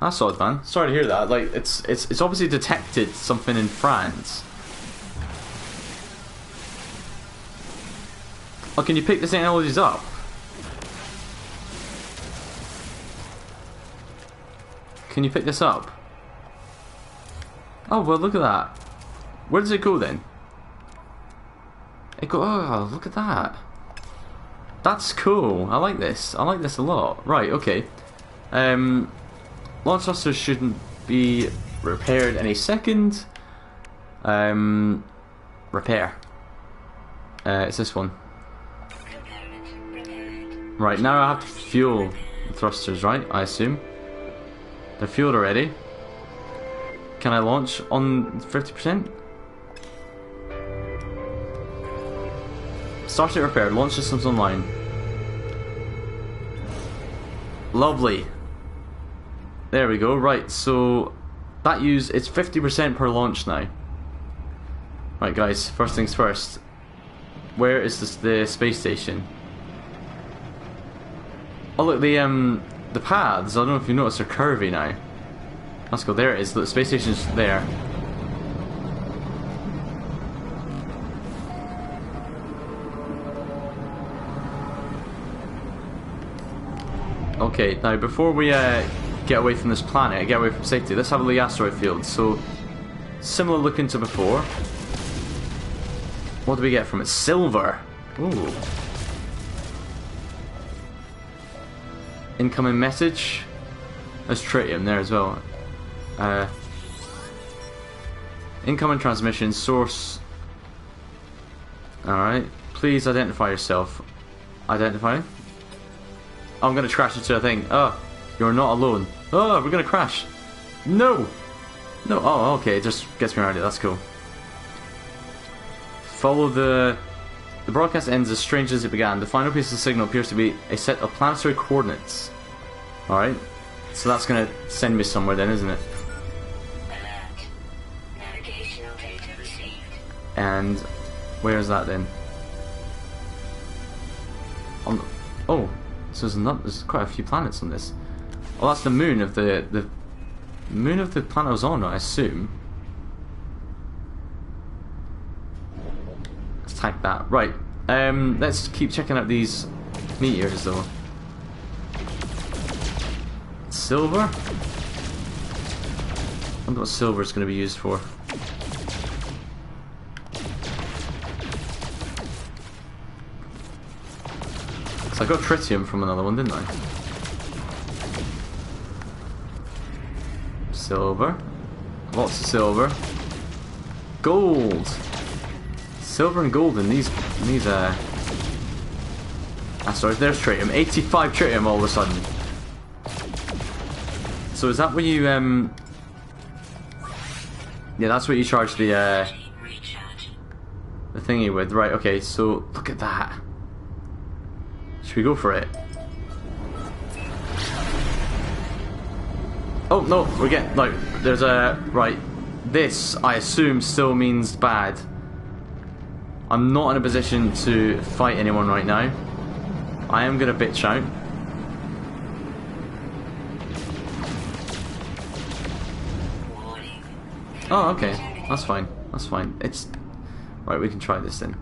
That's odd, man. Sorry to hear that. Like, it's obviously detected something in France. Oh, can you pick the technologies up? Can you pick this up? Oh, well, look at that. Where does it go then? It go. Oh, look at that. That's cool. I like this. I like this a lot. Right, okay. Launch thrusters shouldn't be repaired any second. Repair. It's this one. Right, now I have to fuel thrusters, right? I assume. They're fueled already. Can I launch on 50%? Starship repaired. Launch systems online. Lovely. There we go. Right, so that it's 50% per launch now. Right, guys. First things first. Where is the space station? Oh look, the paths. I don't know if you noticed, are curvy now. Let's go. There it is. The space station's there. Okay, now before we get away from this planet, get away from safety, let's have a look at the asteroid field. So, similar looking to before. What do we get from it? Silver! Ooh. Incoming message. There's tritium there as well. Incoming transmission, source. Alright. Please identify yourself. Identify? I'm gonna crash into a thing. Oh, you're not alone. Oh, we're gonna crash. No! No, oh, okay, it just gets me around it, that's cool. Follow the broadcast ends as strange as it began. The final piece of the signal appears to be a set of planetary coordinates. Alright, so that's gonna send me somewhere then, isn't it? Alert. Navigational data received. And where is that then? Oh, so there's quite a few planets on this. Oh, that's the moon of the moon of the planet I was on, I assume. Let's type that. Right. Let's keep checking out these meteors though. Silver? I wonder what silver is going to be used for. So I got tritium from another one, didn't I? Silver. Lots of silver. Gold. Silver and gold in these asteroids. There's tritium. 85 tritium all of a sudden. So is that what you yeah, that's what you charge the thingy with, right? Okay, so look at that. Should we go for it? Oh no, we're getting like there's a right. This I assume still means bad. I'm not in a position to fight anyone right now. I am gonna bitch out. Oh, okay. That's fine. That's fine. It's right. We can try this then.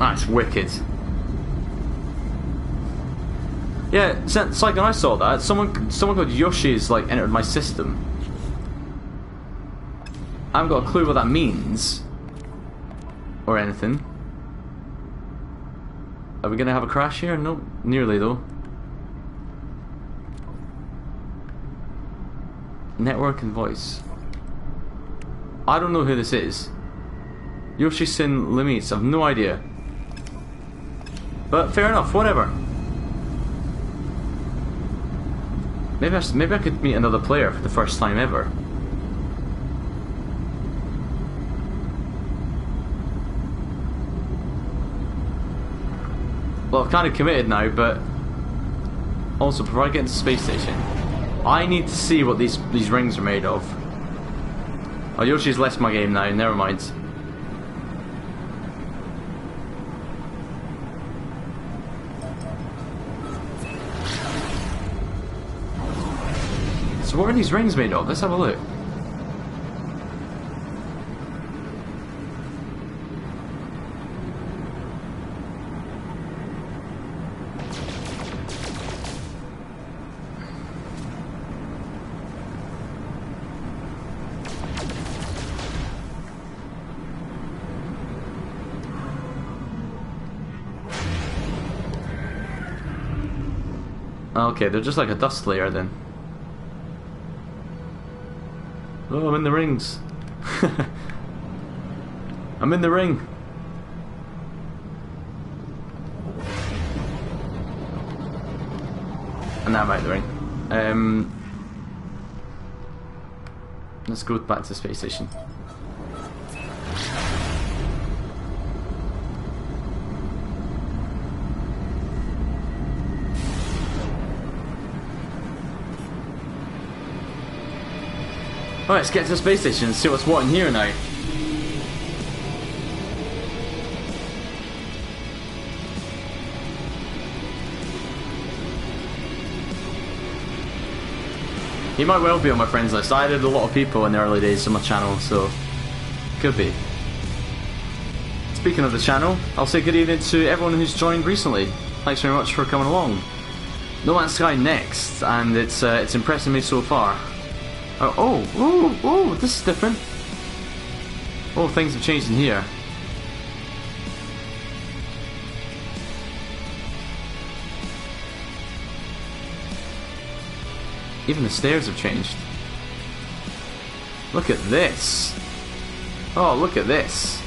That's wicked. Yeah, it's like when I saw that, someone called Yoshi's like entered my system. I haven't got a clue what that means or anything. Are we gonna have a crash here? No, nearly though. Network and voice. I don't know who this is. Yoshi-Sin Limits, I've no idea. But fair enough, whatever. Maybe I could meet another player for the first time ever. Well, I've kind of committed now, but also before I get into the space station, I need to see what these rings are made of. Oh, Yoshi's left my game now. Never mind. So what are these rings made of? Let's have a look. Okay, they're just like a dust layer then. Oh, I'm in the rings. I'm in the ring. And now I'm out of the ring. Let's go back to the space station. Alright, let's get to the space station and see what's what in here now. He might well be on my friends list. I added a lot of people in the early days of my channel, so could be. Speaking of the channel, I'll say good evening to everyone who's joined recently. Thanks very much for coming along. No Man's Sky next, and it's impressing me so far. Oh, this is different. Oh, things have changed in here. Even the stairs have changed. Look at this. Oh, look at this.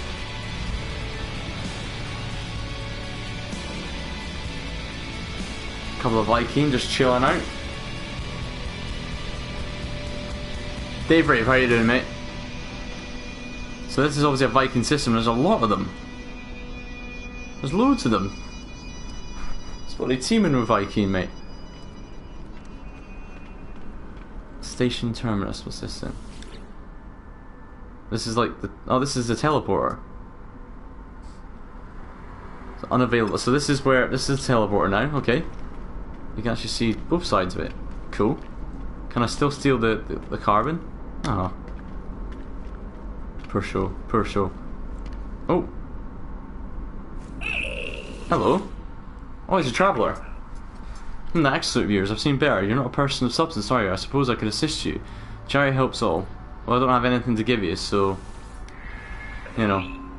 Couple of Viking just chilling out. Dave Rave, how you doing, mate? So this is obviously a Viking system. There's a lot of them. There's loads of them. It's what they teaming with Viking, mate. Station terminus. What's this then? This is like the... Oh, this is the teleporter. It's unavailable. So this is where... This is the teleporter now. Okay. You can actually see both sides of it. Cool. Can I still steal the carbon? Oh. Poor show. Poor show. Oh. Hello. Oh, he's a traveller. In the exosuit viewers, I've seen better. You're not a person of substance, are you? I suppose I could assist you. Charity helps all. Well, I don't have anything to give you, so... You know.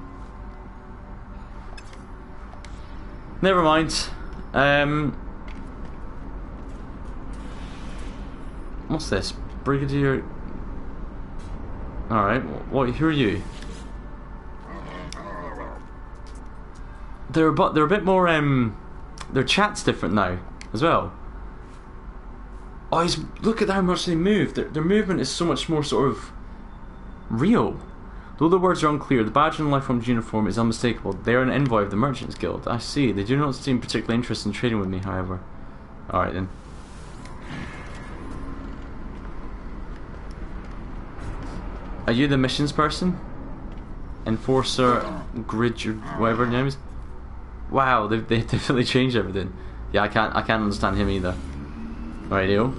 Never mind. What's this? Brigadier... Alright, who are you? They're a bit more, their chat's different now, as well. Oh, look at how much they move. Their movement is so much more sort of real. Though the words are unclear, the badge on the lifeform's uniform is unmistakable. They are an envoy of the Merchants Guild. I see. They do not seem particularly interested in trading with me, however. Alright then. Are you the missions person? Enforcer, Grid, whatever your name is? Wow, they definitely changed everything. Yeah, I can't understand him either. Rightio.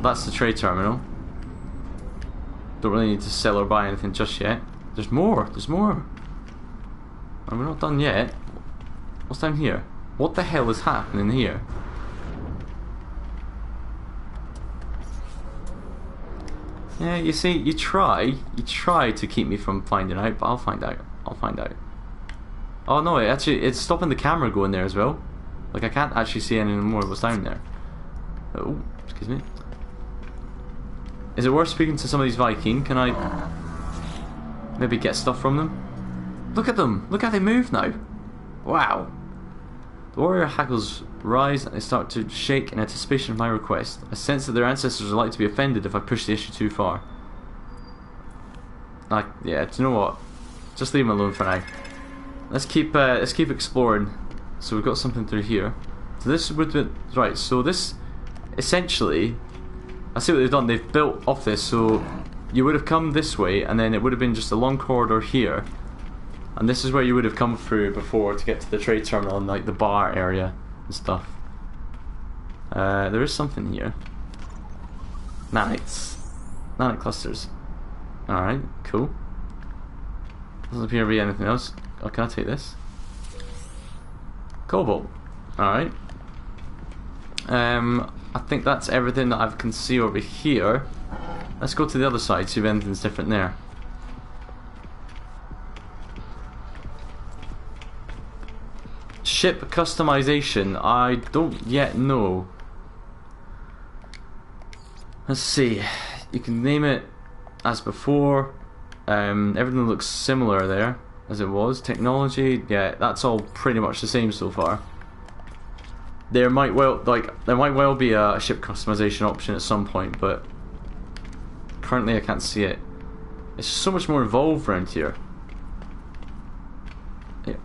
That's the trade terminal. Don't really need to sell or buy anything just yet. There's more. There's more. And we're not done yet. What's down here? What the hell is happening here? Yeah, you see, you try to keep me from finding out, but I'll find out. I'll find out. Oh no, it's stopping the camera going there as well. Like I can't actually see any more of what's down there. Oh, excuse me. Is it worth speaking to some of these Viking? Can I maybe get stuff from them? Look at them! Look how they move now! Wow! The warrior hackles rise and they start to shake in anticipation of my request. I sense that their ancestors are likely to be offended if I push the issue too far. Yeah, do you know what? Just leave them alone for now. Let's keep exploring. So we've got something through here. So this would be right. So this essentially, I see what they've done. They've built off this. So you would have come this way, and then it would have been just a long corridor here. And this is where you would have come through before to get to the trade terminal and like the bar area and stuff. There is something here. Nanites. Nanite clusters. Alright, cool. Doesn't appear to be anything else. Oh, can I take this? Cobalt. Alright. I think that's everything that I can see over here. Let's go to the other side, see if anything's different there. Ship customization, I don't yet know. Let's see. You can name it as before. Everything looks similar there as it was. Technology, yeah, that's all pretty much the same so far. There might well be a ship customization option at some point, but currently I can't see it. It's just so much more involved around here.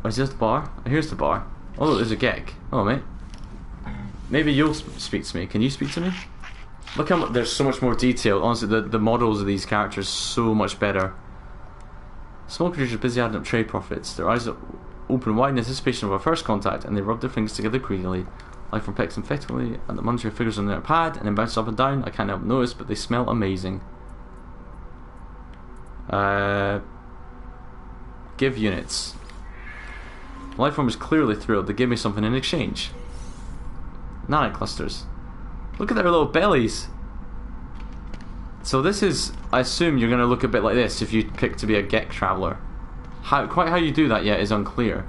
Is this the bar? Here's the bar. Oh, there's a gig. Oh, mate. Maybe you'll speak to me. Can you speak to me? Look how much, there's so much more detail. Honestly, the models of these characters are so much better. Small creatures are busy adding up trade profits. Their eyes open wide in anticipation of our first contact, and they rub their fingers together greedily. Life from pecks emphatically at the monetary figures on their pad, and then bounce up and down. I can't help but notice, but they smell amazing. Give units. Lifeform is clearly thrilled. They give me something in exchange. Nano clusters. Look at their little bellies. So this is, I assume you're going to look a bit like this if you pick to be a Gek Traveller. Quite how you do that yet is unclear.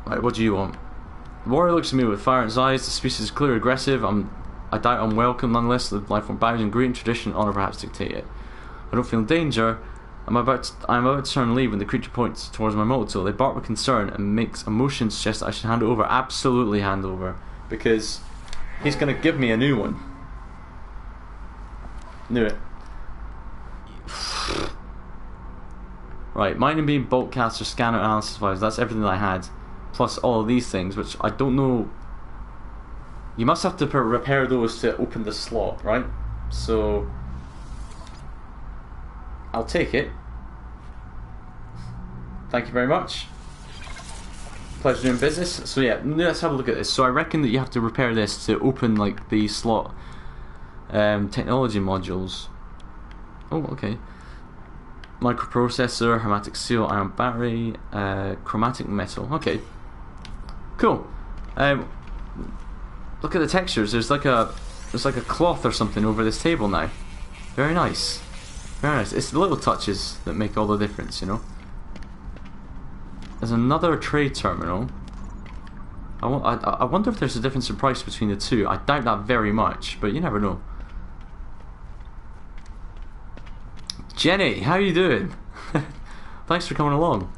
Right, what do you want? The warrior looks at me with fire in his eyes. The species is clearly aggressive. I doubt I'm welcome nonetheless. The lifeform bows in great tradition, honour perhaps dictate it. I don't feel in danger. I'm about to turn and leave when the creature points towards my motor. They bark with concern and makes a motion to suggest that I should hand it over. Absolutely hand over. Because he's going to give me a new one. Knew it. Right, mining beam, bolt caster, scanner, analysis device. That's everything that I had. Plus all of these things, which I don't know. You must have to repair those to open the slot, right? So I'll take it. Thank you very much. Pleasure doing business. So yeah, let's have a look at this. So I reckon that you have to repair this to open like the slot technology modules. Oh, okay. Microprocessor, hermetic seal, ion battery, chromatic metal. Okay, cool. Look at the textures. There's like a cloth or something over this table now. Very nice. Very nice. It's the little touches that make all the difference, you know. There's another trade terminal. I wonder if there's a difference in price between the two. I doubt that very much, but you never know. Jenny, how you doing? Thanks for coming along.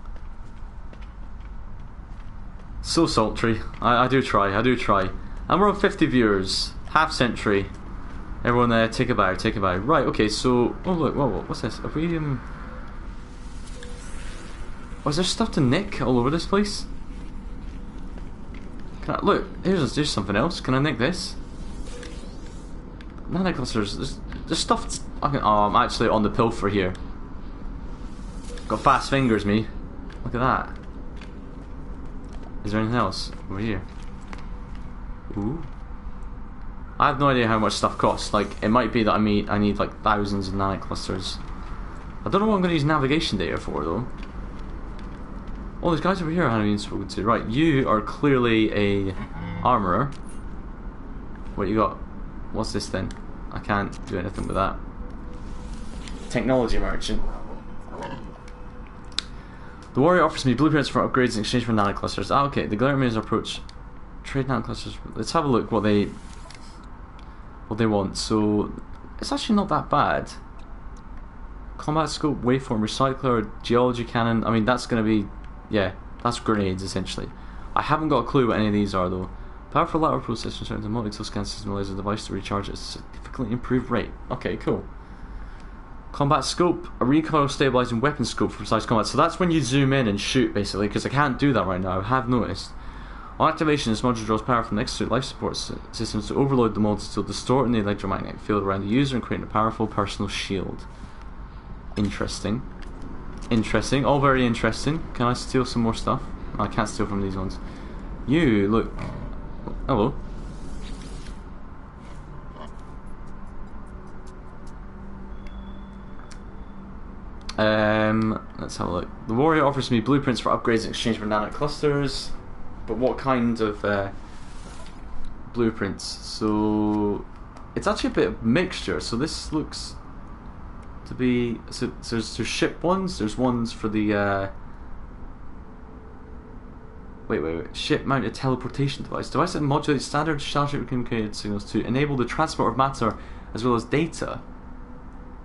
So sultry. I do try. And we're on 50 viewers. Half century. Everyone there, take a bow, take a bow. Right, okay, so... Oh look, what's this? Have we... Was there stuff to nick all over this place? Can I... Look, here's something else. Can I nick this? Nano clusters. There's stuff... Oh, I'm actually on the pilfer here. Got fast fingers, me. Look at that. Is there anything else over here? Ooh. I have no idea how much stuff costs. Like, it might be that I need like thousands of nano clusters. I don't know what I'm going to use navigation data for though. Oh, there's guys over here I haven't even spoken to. Right, you are clearly a armourer. What you got? What's this then? I can't do anything with that. Technology merchant. The warrior offers me blueprints for upgrades in exchange for nano clusters. Ah, okay. The Galactic approach. Trade nano clusters. Let's have a look what they want. So it's actually not that bad. Combat scope, waveform recycler, geology cannon. I mean, that's going to be, yeah, that's grenades essentially. I haven't got a clue what any of these are though. Powerful lateral processor turns a multi-tool scan system allows the device to recharge at a significantly improved rate. Okay, cool. Combat scope, a recoil stabilizing weapon scope for precise combat. So that's when you zoom in and shoot basically, because I can't do that right now. I have noticed. On activation, this module draws power from the extra life support systems to overload the multi-tool, distorting the electromagnetic field around the user and creating a powerful personal shield. Interesting. Interesting. All very interesting. Can I steal some more stuff? I can't steal from these ones. You look. Hello. Let's have a look. The warrior offers me blueprints for upgrades in exchange for nano clusters. But what kind of blueprints? So it's actually a bit of mixture. So this looks to be there's ship ones. There's ones for the wait. Ship-mounted teleportation device. Device that modulates standard starship communicated signals to enable the transport of matter as well as data.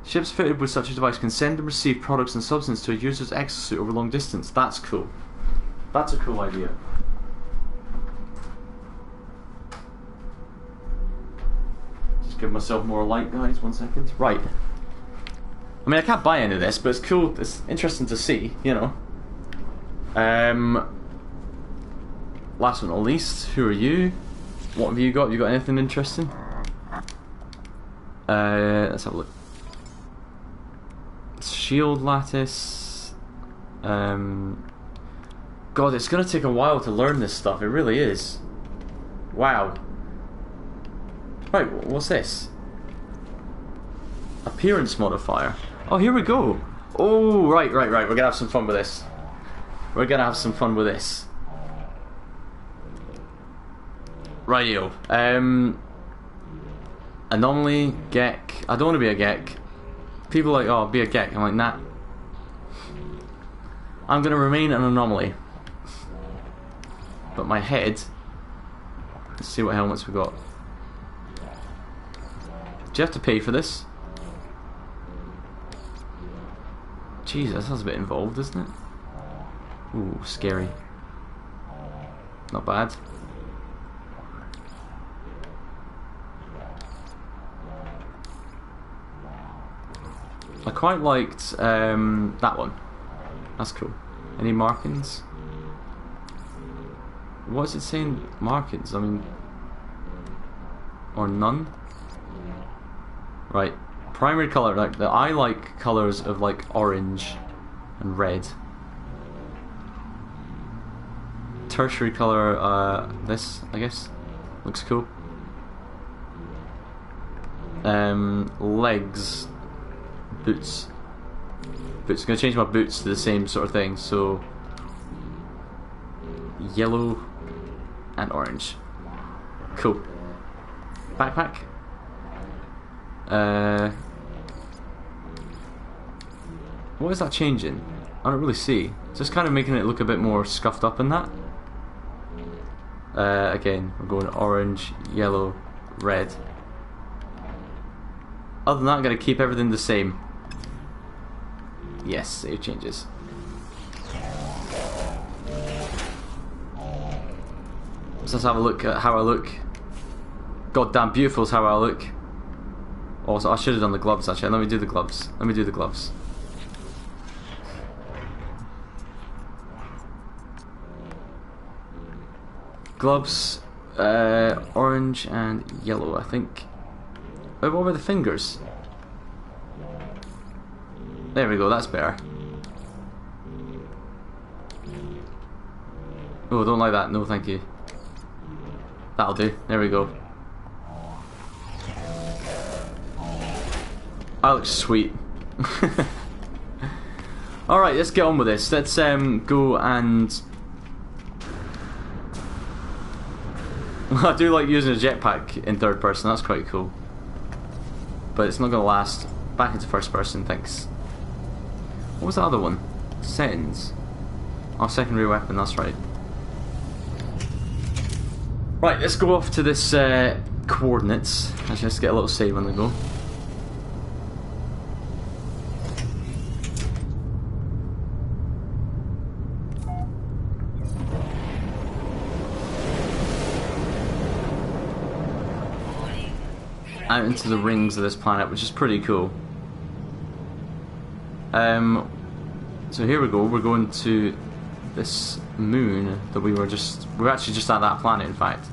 Ships fitted with such a device can send and receive products and substance to a user's exosuit over long distance. That's cool. That's a cool idea. Just give myself more light, guys. 1 second. Right. I mean, I can't buy any of this, but it's cool. It's interesting to see, you know. Last but not least, who are you? What have you got? You got anything interesting? Let's have a look. Shield lattice. God, it's gonna take a while to learn this stuff. It really is. Wow. Right, what's this? Appearance modifier. Oh, here we go. Oh, right. We're gonna have some fun with this. We're gonna have some fun with this. Rightio. Anomaly, Gek. I don't want to be a Gek. People are like, oh, be a Gek. I'm like, nah. I'm gonna remain an anomaly. But my head. Let's see what helmets we got. Do you have to pay for this? Jeez, that sounds a bit involved, isn't it? Ooh, scary. Not bad. I quite liked that one. That's cool. Any markings? What is it saying? Markings? I mean, or none? Right. Primary color. Like I like colors of like orange and red. Tertiary color. This I guess looks cool. Legs. Boots. Boots. I'm gonna change my boots to the same sort of thing. So yellow and orange. Cool. Backpack. What is that changing? I don't really see. It's just kind of making it look a bit more scuffed up in that. Again, we're going orange, yellow, red. Other than that, I'm going to keep everything the same. Yes, save changes. So let's have a look at how I look. God damn beautiful is how I look. Also, I should have done the gloves actually. Let me do the gloves. Let me do the gloves. Gloves, orange and yellow, I think. Wait, what were the fingers? There we go, that's better. Oh, don't like that. No, thank you. That'll do. There we go. That looks sweet. Alright, let's get on with this. Let's go and... I do like using a jetpack in third person, that's quite cool. But it's not going to last. Back into first person, thanks. What was the other one? Settings. Oh, secondary weapon, that's right. Right, let's go off to this coordinates. Actually, let's get a little save on the go. Out into the rings of this planet, which is pretty cool. So here we go. We're going to this moon that we're actually just at that planet, in fact.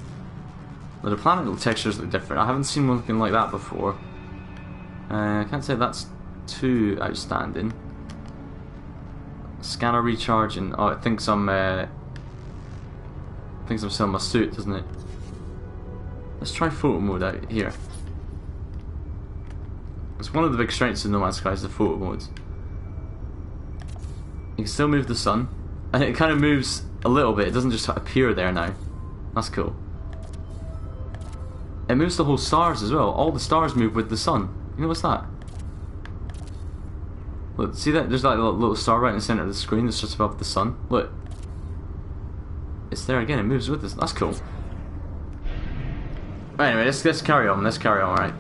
But the planet textures look different. I haven't seen one looking like that before. I can't say that's too outstanding. Scanner recharging. Oh, it thinks I'm still in my suit, doesn't it? Let's try photo mode out here. It's one of the big strengths of No Man's Sky is the photo mode. You can still move the sun, and it kind of moves a little bit. It doesn't just appear there now. That's cool. It moves the whole stars as well. All the stars move with the sun. You know what's that? Look, see that? There's like a little star right in the center of the screen that's just above the sun. Look. It's there again. It moves with us. That's cool. Anyway, let's carry on. Let's carry on. All right.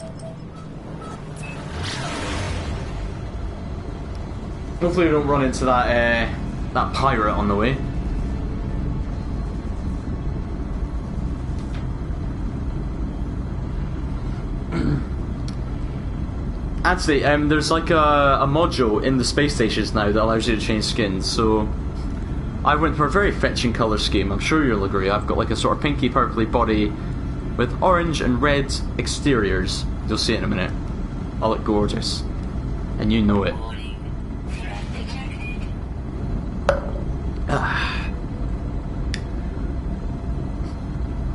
Hopefully we don't run into that that pirate on the way. Actually, there's like a module in the space stations now that allows you to change skins, so I went for a very fetching colour scheme. I'm sure you'll agree. I've got like a sort of pinky purpley body with orange and red exteriors. You'll see it in a minute. I look gorgeous. And you know it.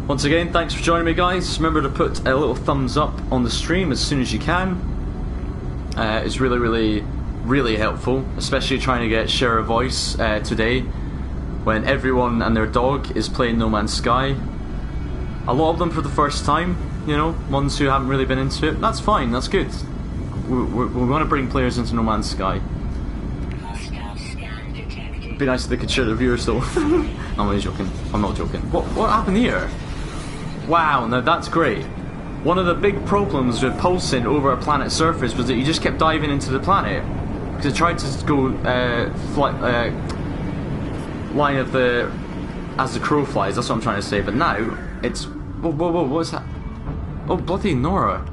Once again, thanks for joining me, guys. Remember to put a little thumbs up on the stream as soon as you can. It's really, really, really helpful, especially trying to get share a voice today when everyone and their dog is playing No Man's Sky. A lot of them for the first time, you know, ones who haven't really been into it. That's fine, that's good. We want to bring players into No Man's Sky. It'd be nice if they could share their viewers though. I'm only joking. I'm not joking. What happened here? Wow, now that's great. One of the big problems with pulsing over a planet's surface was that you just kept diving into the planet. Because it tried to go line of the as the crow flies, that's what I'm trying to say, but now it's whoa, what's that? Oh bloody Nora.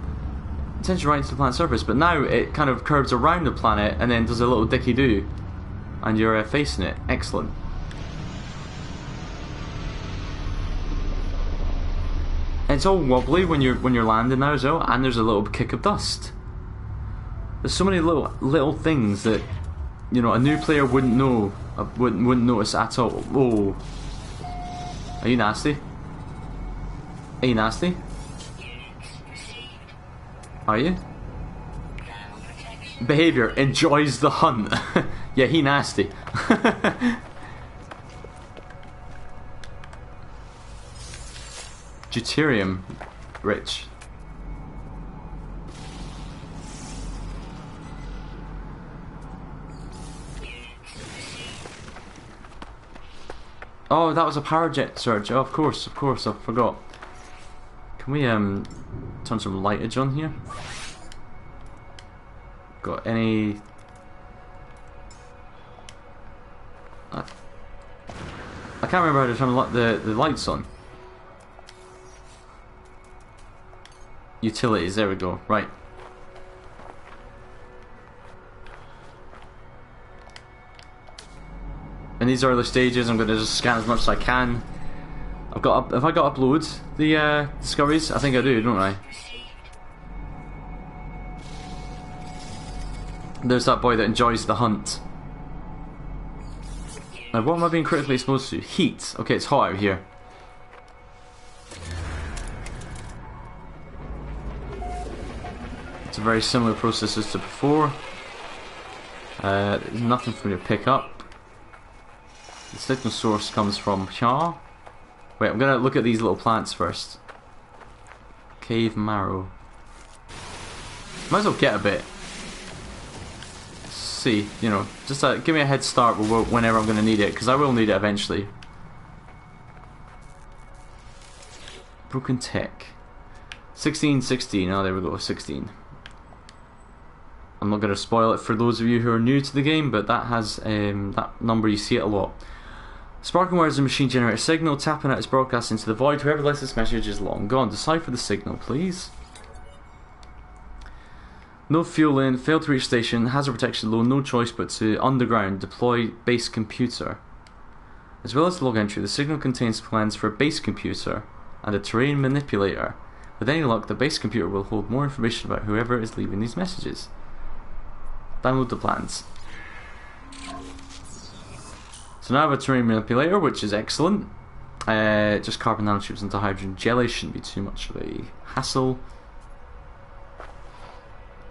It sends you right into the planet's surface, but now it kind of curves around the planet and then does a little dicky do. And you're facing it. Excellent. It's all wobbly when you're landing now as well, and there's a little kick of dust. There's so many little things that, you know, a new player wouldn't know, wouldn't notice at all. Oh, are you nasty? Are you nasty? Are you? Behavior enjoys the hunt. Yeah, he nasty. Deuterium rich. Oh, that was a power jet surge. Oh, of course, I forgot. Can we turn some lightage on here? Got any? I can't remember how to turn the lights on. Utilities, there we go, right. In these early stages I'm going to just scan as much as I can. Have I got upload the discoveries? I think I do, don't I? There's that boy that enjoys the hunt. Now what am I being critically exposed to? Heat. Okay, it's hot out here. It's a very similar process as to before. There's nothing for me to pick up. The signal source comes from here. Wait, I'm gonna look at these little plants first. Cave marrow. Might as well get a bit. See, you know, just give me a head start whenever I'm gonna need it, because I will need it eventually. Broken tech. 16, 16. Oh, there we go, 16. I'm not going to spoil it for those of you who are new to the game, but that has that number, you see it a lot. Sparking wire is a machine generated signal, tapping out its broadcast into the void. Whoever lets this message is long gone. Decipher the signal, please. No fuel in, failed to reach station, hazard protection low, no choice but to underground, deploy base computer. As well as the log entry, the signal contains plans for a base computer and a terrain manipulator. With any luck, the base computer will hold more information about whoever is leaving these messages. Download the plans. So now I have a terrain manipulator, which is excellent. Just carbon nanotubes into hydrogen jelly shouldn't be too much of a hassle.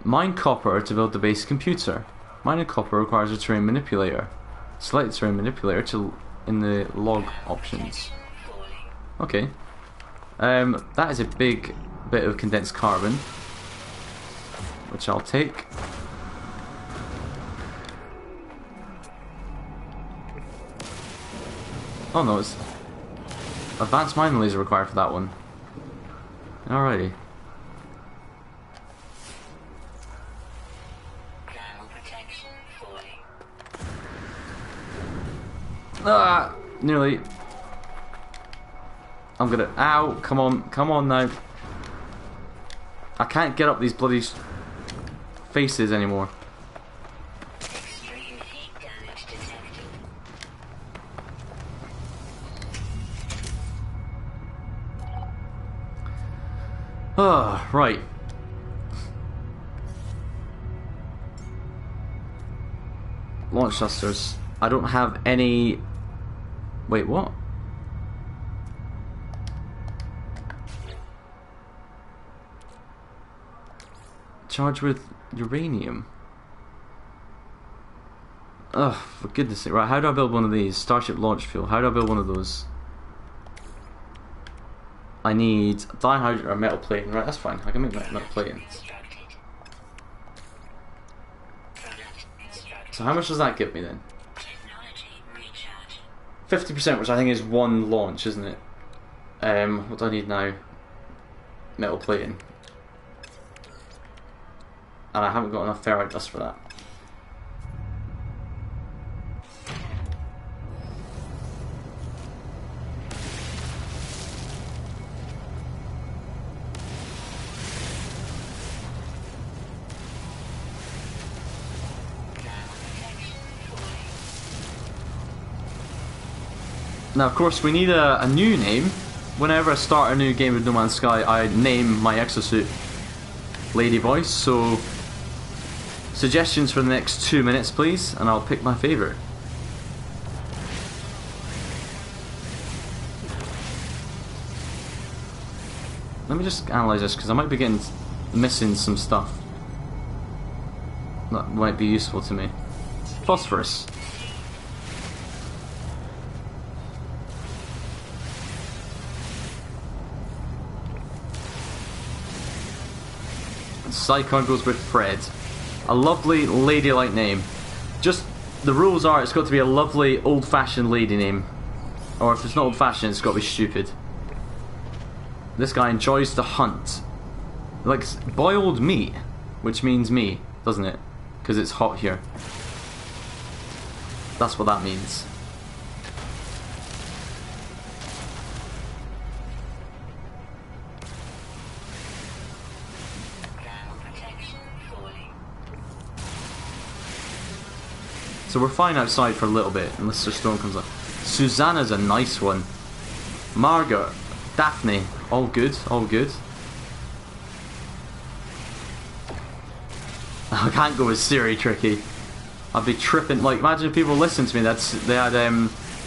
Mine copper to build the base computer. Mining copper requires a terrain manipulator. Select the terrain manipulator in the log options. Okay. That is a big bit of condensed carbon, which I'll take. Oh no, it's advanced mining laser required for that one. Alrighty. Ah, nearly. I'm gonna. Ow! Come on now. I can't get up these bloody faces anymore. Extreme heat damage detected. Ah, right. Launch thrusters. I don't have any. Wait, what? Charged with uranium. Ugh, for goodness sake. Right, how do I build one of these? Starship launch fuel. How do I build one of those? I need dihydrogen or metal plating. Right, that's fine. I can make metal plating. So how much does that give me then? 50%, which I think is one launch, isn't it? What do I need now? Metal plating. And I haven't got enough ferrite dust for that. Now, of course, we need a new name. Whenever I start a new game with No Man's Sky, I name my exosuit Lady Voice. So, suggestions for the next 2 minutes, please, and I'll pick my favourite. Let me just analyse this, because I might be missing some stuff that might be useful to me. Phosphorus. Psychon goes with Fred. A lovely ladylike name. Just, the rules are it's got to be a lovely old-fashioned lady name. Or if it's not old-fashioned, it's got to be stupid. This guy enjoys to hunt. Like boiled meat, which means me, doesn't it? Because it's hot here. That's what that means. So we're fine outside for a little bit, unless the storm comes up. Susanna's a nice one. Margaret, Daphne, all good, all good. I can't go with Siri, tricky. I'd be tripping. Like, imagine if people listened to me. They had their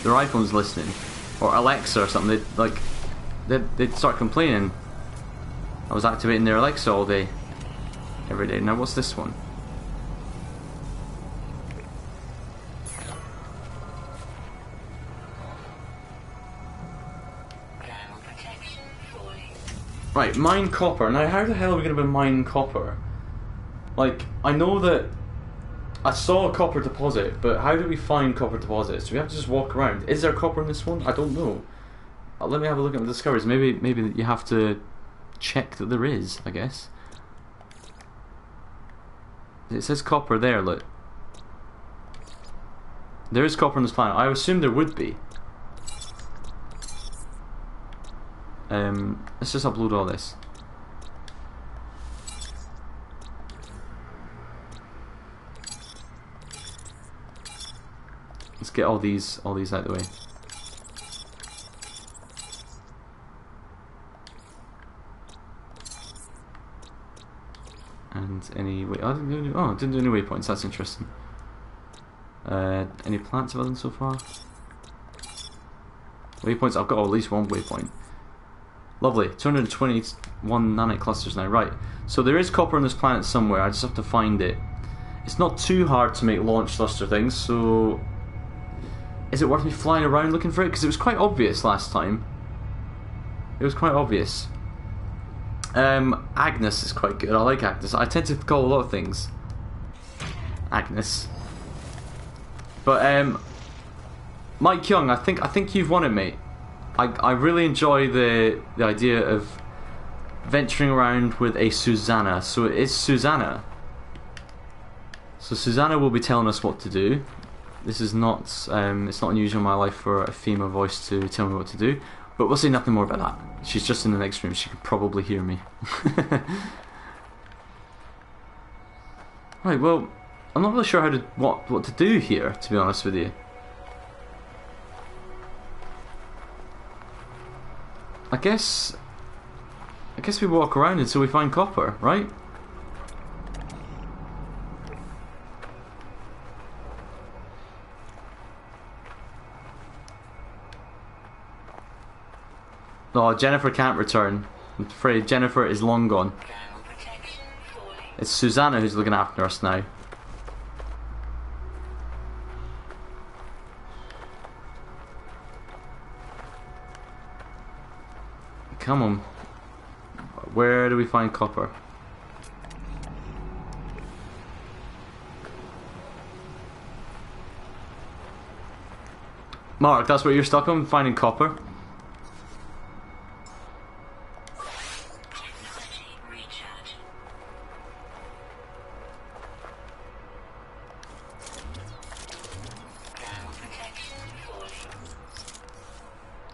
iPhones listening, or Alexa or something. They'd start complaining. I was activating their Alexa all day, every day. Now what's this one? Right, mine copper. Now, how the hell are we going to mine copper? Like, I know that I saw a copper deposit, but how do we find copper deposits? Do we have to just walk around? Is there copper in this one? I don't know. Let me have a look at the discoveries. Maybe you have to check that there is, I guess. It says copper there, look. There is copper on this planet. I assume there would be. Let's just upload all this. Let's get all these out of the way. And any wait, I didn't do any, oh, didn't do any waypoints. That's interesting. Any plants available so far? Waypoints. I've got at least one waypoint. Lovely, 221 nanite clusters now, right. So there is copper on this planet somewhere, I just have to find it. It's not too hard to make launch thruster things, so... Is it worth me flying around looking for it? Because it was quite obvious last time. It was quite obvious. Agnes is quite good, I like Agnes. I tend to call a lot of things Agnes. But, Mike Young, I think you've won it, mate. I really enjoy the idea of venturing around with a Susanna. So it is Susanna. So Susanna will be telling us what to do. This is not, it's not unusual in my life for a female voice to tell me what to do, but we'll say nothing more about that. She's just in the next room, she can probably hear me. Right, well, I'm not really sure how to, what to do here, to be honest with you. I guess we walk around until we find copper, right? Oh, Jennifer can't return. I'm afraid Jennifer is long gone. It's Susanna who's looking after us now. Come on. Where do we find copper? Mark, that's what you're stuck on? Finding copper?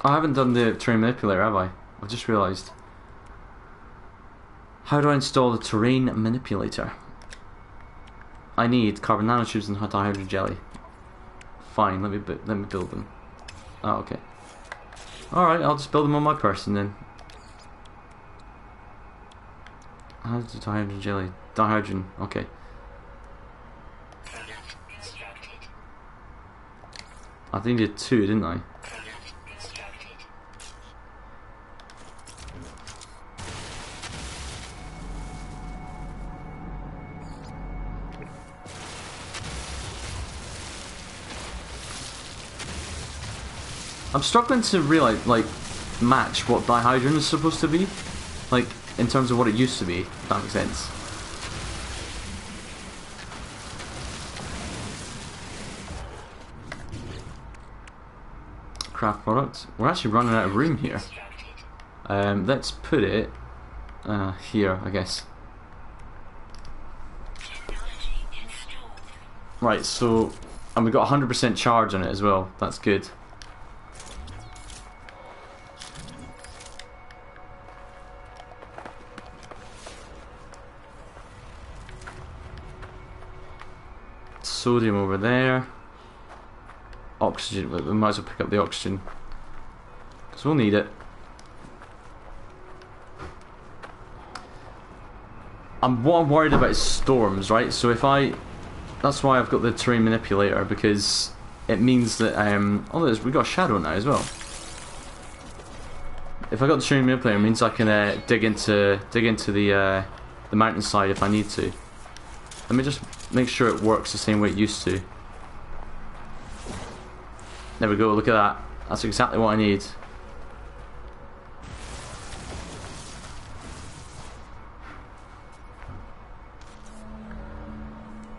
I haven't done the terrain manipulator, have I? I've just realised. How do I install the terrain manipulator? I need carbon nanotubes and dihydrogen jelly. Fine, let me build them. Oh, okay. Alright, I'll just build them on my person then. How to dihydrogen jelly? Dihydrogen, okay. I needed 2, didn't I? I'm struggling to realise, like, match what dihydrogen is supposed to be, like, in terms of what it used to be, if that makes sense. Craft product. We're actually running out of room here. Let's put it here, I guess. Right, so, and we've got 100% charge on it as well. That's good. Sodium over there. Oxygen, we might as well pick up the oxygen because we'll need it. What I'm worried about is storms, right? So if that's why I've got the terrain manipulator, because it means that oh, we got a shadow now as well. If I got the terrain manipulator, it means I can dig into the mountainside if I need to. Let me just make sure it works the same way it used to. There we go, look at that. That's exactly what I need.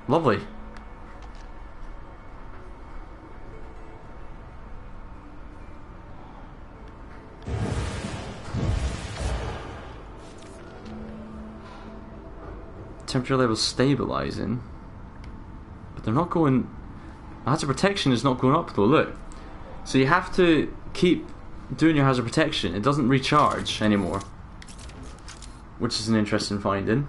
Lovely. Temperature levels stabilizing, but they're not going. Hazard protection is not going up though. Look, so you have to keep doing your hazard protection. It doesn't recharge anymore, which is an interesting finding.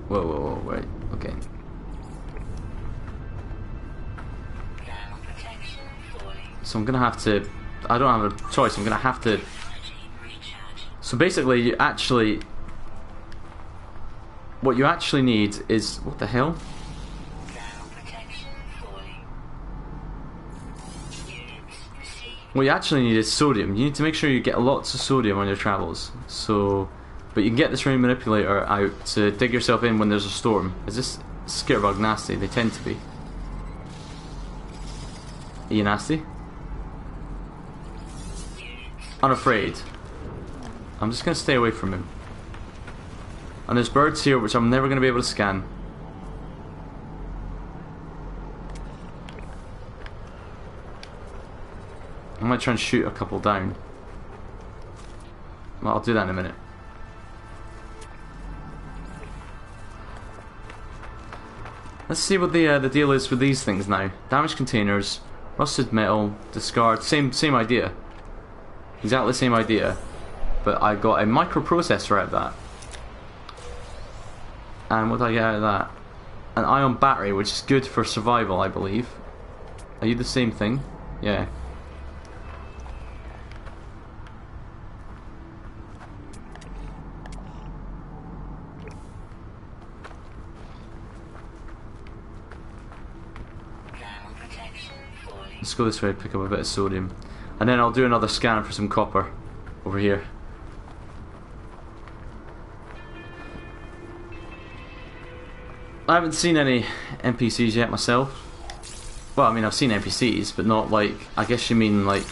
Whoa, wait, okay. So I'm gonna have to. I don't have a choice. I'm gonna have to. So basically, what you actually need is, what the hell? What you actually need is sodium. You need to make sure you get lots of sodium on your travels. So, but you can get this terrain manipulator out to dig yourself in when there's a storm. Is this skitterbug nasty? They tend to be. Are you nasty? Unafraid. I'm just gonna stay away from him. And there's birds here which I'm never gonna be able to scan. I might try and shoot a couple down. Well, I'll do that in a minute. Let's see what the deal is with these things now. Damaged containers, rusted metal, discard. Same idea. Exactly the same idea. But I got a microprocessor out of that. And what did I get out of that? An ion battery, which is good for survival, I believe. Are you the same thing? Yeah. Let's go this way, pick up a bit of sodium. And then I'll do another scan for some copper over here. I haven't seen any NPCs yet myself. Well, I mean, I've seen NPCs, but not like, I guess you mean like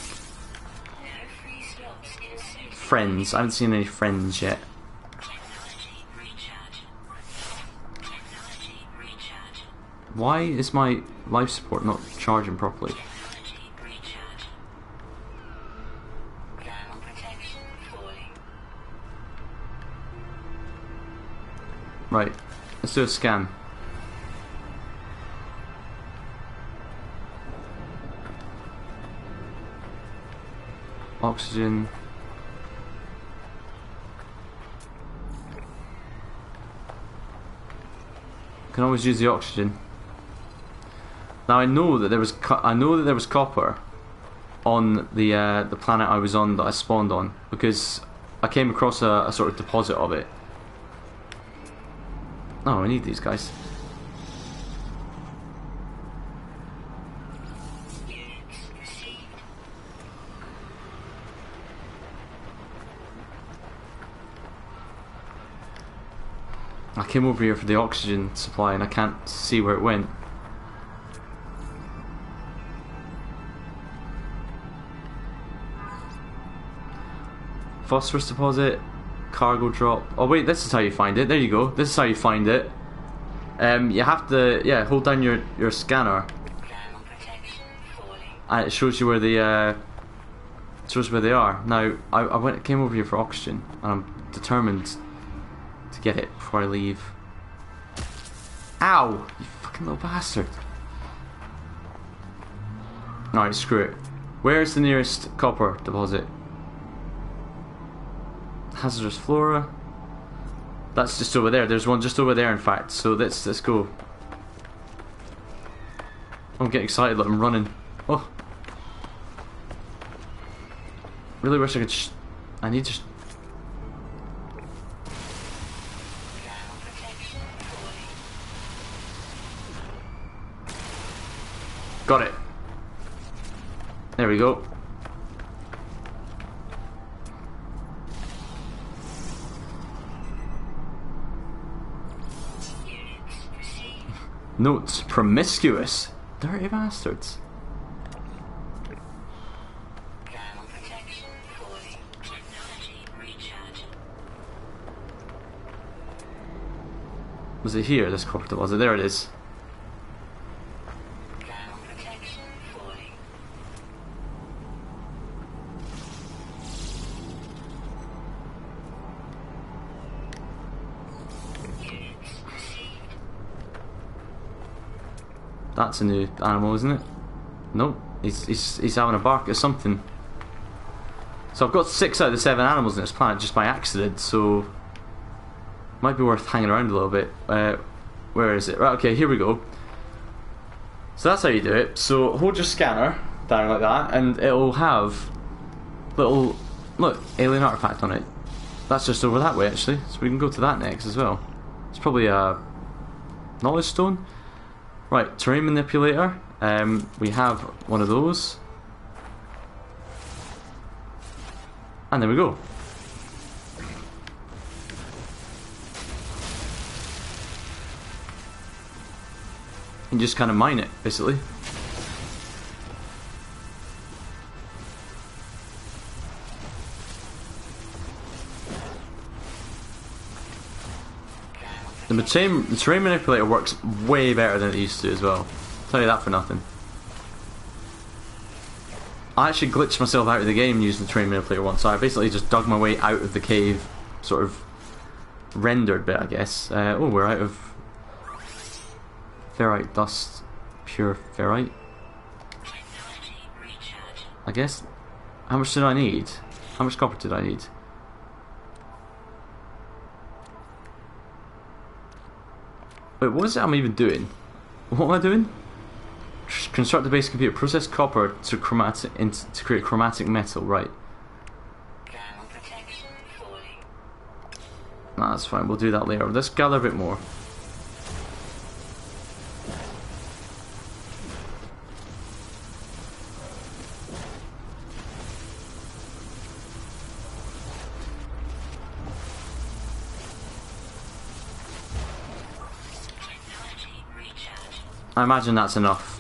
friends. I haven't seen any friends yet. Why is my life support not charging properly? Right, let's do a scan. Oxygen. Can always use the oxygen. Now I know that there was copper on the planet I was on that I spawned on, because I came across a sort of deposit of it. Oh, I need these guys. I came over here for the oxygen supply and I can't see where it went. Phosphorus deposit, cargo drop. Oh wait, this is how you find it. There you go. This is how you find it. You have to, hold down your scanner, and it shows you where they are. Now, I came over here for oxygen, and I'm determined to get it before I leave. Ow! You fucking little bastard. Alright, screw it. Where's the nearest copper deposit? Hazardous flora. That's just over there. There's one just over there, in fact. So let's go. Don't get excited that I'm running. Oh, really wish I could. I need to. Got it. There we go. Notes, promiscuous. Dirty bastards. Was it here, this copper deposit? There it is. That's a new animal, isn't it? Nope. He's having a bark at something. So I've got 6 out of the 7 animals in this planet just by accident, so might be worth hanging around a little bit. Where is it? Right, okay, here we go. So that's how you do it. So hold your scanner down like that, and it'll have little, look, alien artifact on it. That's just over that way actually, so we can go to that next as well. It's probably a knowledge stone. Right, terrain manipulator. We have one of those. And there we go. You just kind of mine it, basically. The terrain manipulator works way better than it used to as well. I'll tell you that for nothing. I actually glitched myself out of the game using the terrain manipulator once, so I basically just dug my way out of the cave, sort of rendered bit, I guess. Oh, we're out of ferrite dust, pure ferrite. Technology recharge. I guess. How much did I need? How much copper did I need? Wait, what is it I'm even doing? What am I doing? Construct the basic computer. Process copper to to create chromatic metal. Right. Thermal protection falling. Nah, that's fine. We'll do that later. Let's gather a bit more. Technology recharge. I imagine that's enough.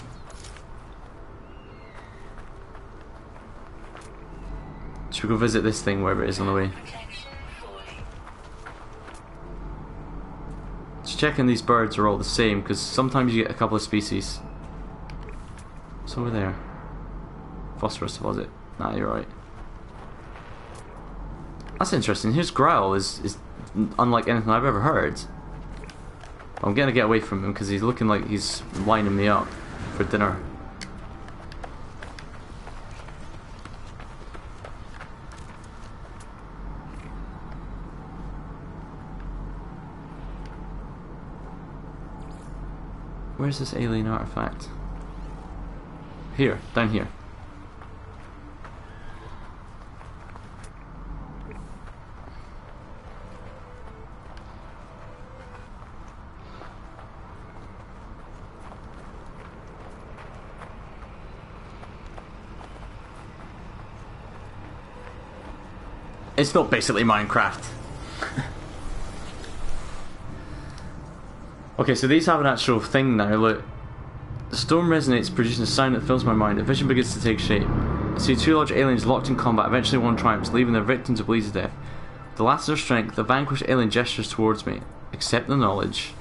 Should we go visit this thing wherever it is on the way? Protection falling. Just checking these birds are all the same, because sometimes you get a couple of species. What's over there? Phosphorus deposit. Nah, you're right. That's interesting. His growl is unlike anything I've ever heard. I'm gonna get away from him because he's looking like he's lining me up for dinner. Where's this alien artifact? Here, down here. It's not basically Minecraft. Okay, so these have an actual thing now, look. The storm resonates, producing a sound that fills my mind. A vision begins to take shape. I see two large aliens locked in combat. Eventually one triumphs, leaving their victim to bleed to death. The last of their strength, the vanquished alien gestures towards me. Accept the knowledge.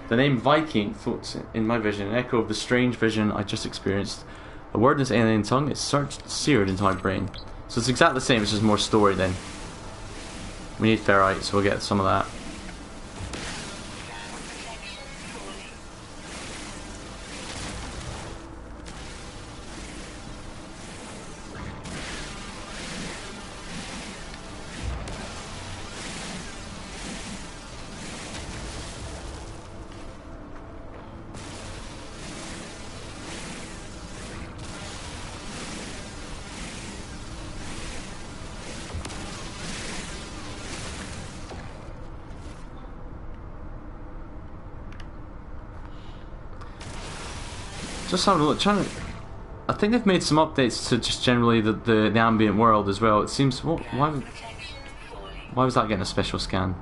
The name Viking floats in my vision, an echo of the strange vision I just experienced. A word in this alien tongue is seared into my brain. So it's exactly the same, it's just more story then. We need ferrite, so we'll get some of that. Just having a look, I think they've made some updates to just generally the ambient world as well. It seems, why was that getting a special scan?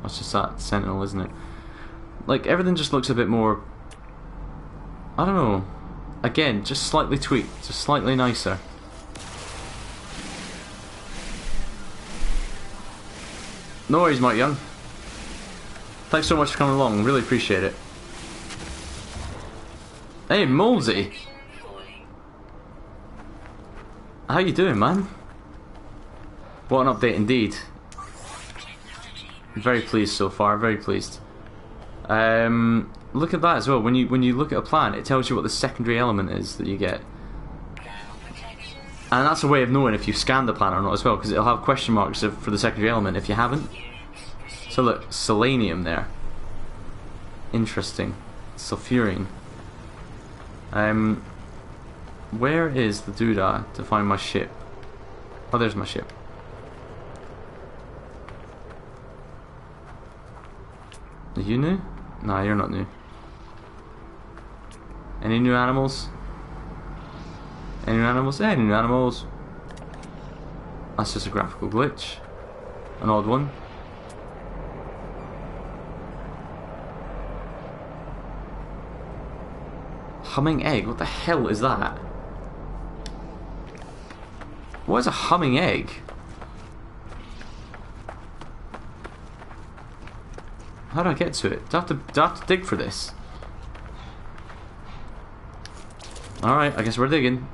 That's just that Sentinel, isn't it? Like, everything just looks a bit more, I don't know, again, just slightly tweaked, just slightly nicer. No worries, Mike Young. Thanks so much for coming along, really appreciate it. Hey, Molesy! How you doing, man? What an update indeed. Very pleased so far, very pleased. Look at that as well. When you look at a plan, it tells you what the secondary element is that you get. And that's a way of knowing if you've scanned the plan or not as well, because it'll have question marks for the secondary element if you haven't. So look, selenium there. Interesting. Sulfurine. Where is the doodah to find my ship? Oh, there's my ship. Are you new? Nah, you're not new. Any new animals? Any new animals? Any new animals? That's just a graphical glitch. An odd one. Humming egg? What the hell is that? What is a humming egg? How do I get to it? Do I have to dig for this? Alright, I guess we're digging.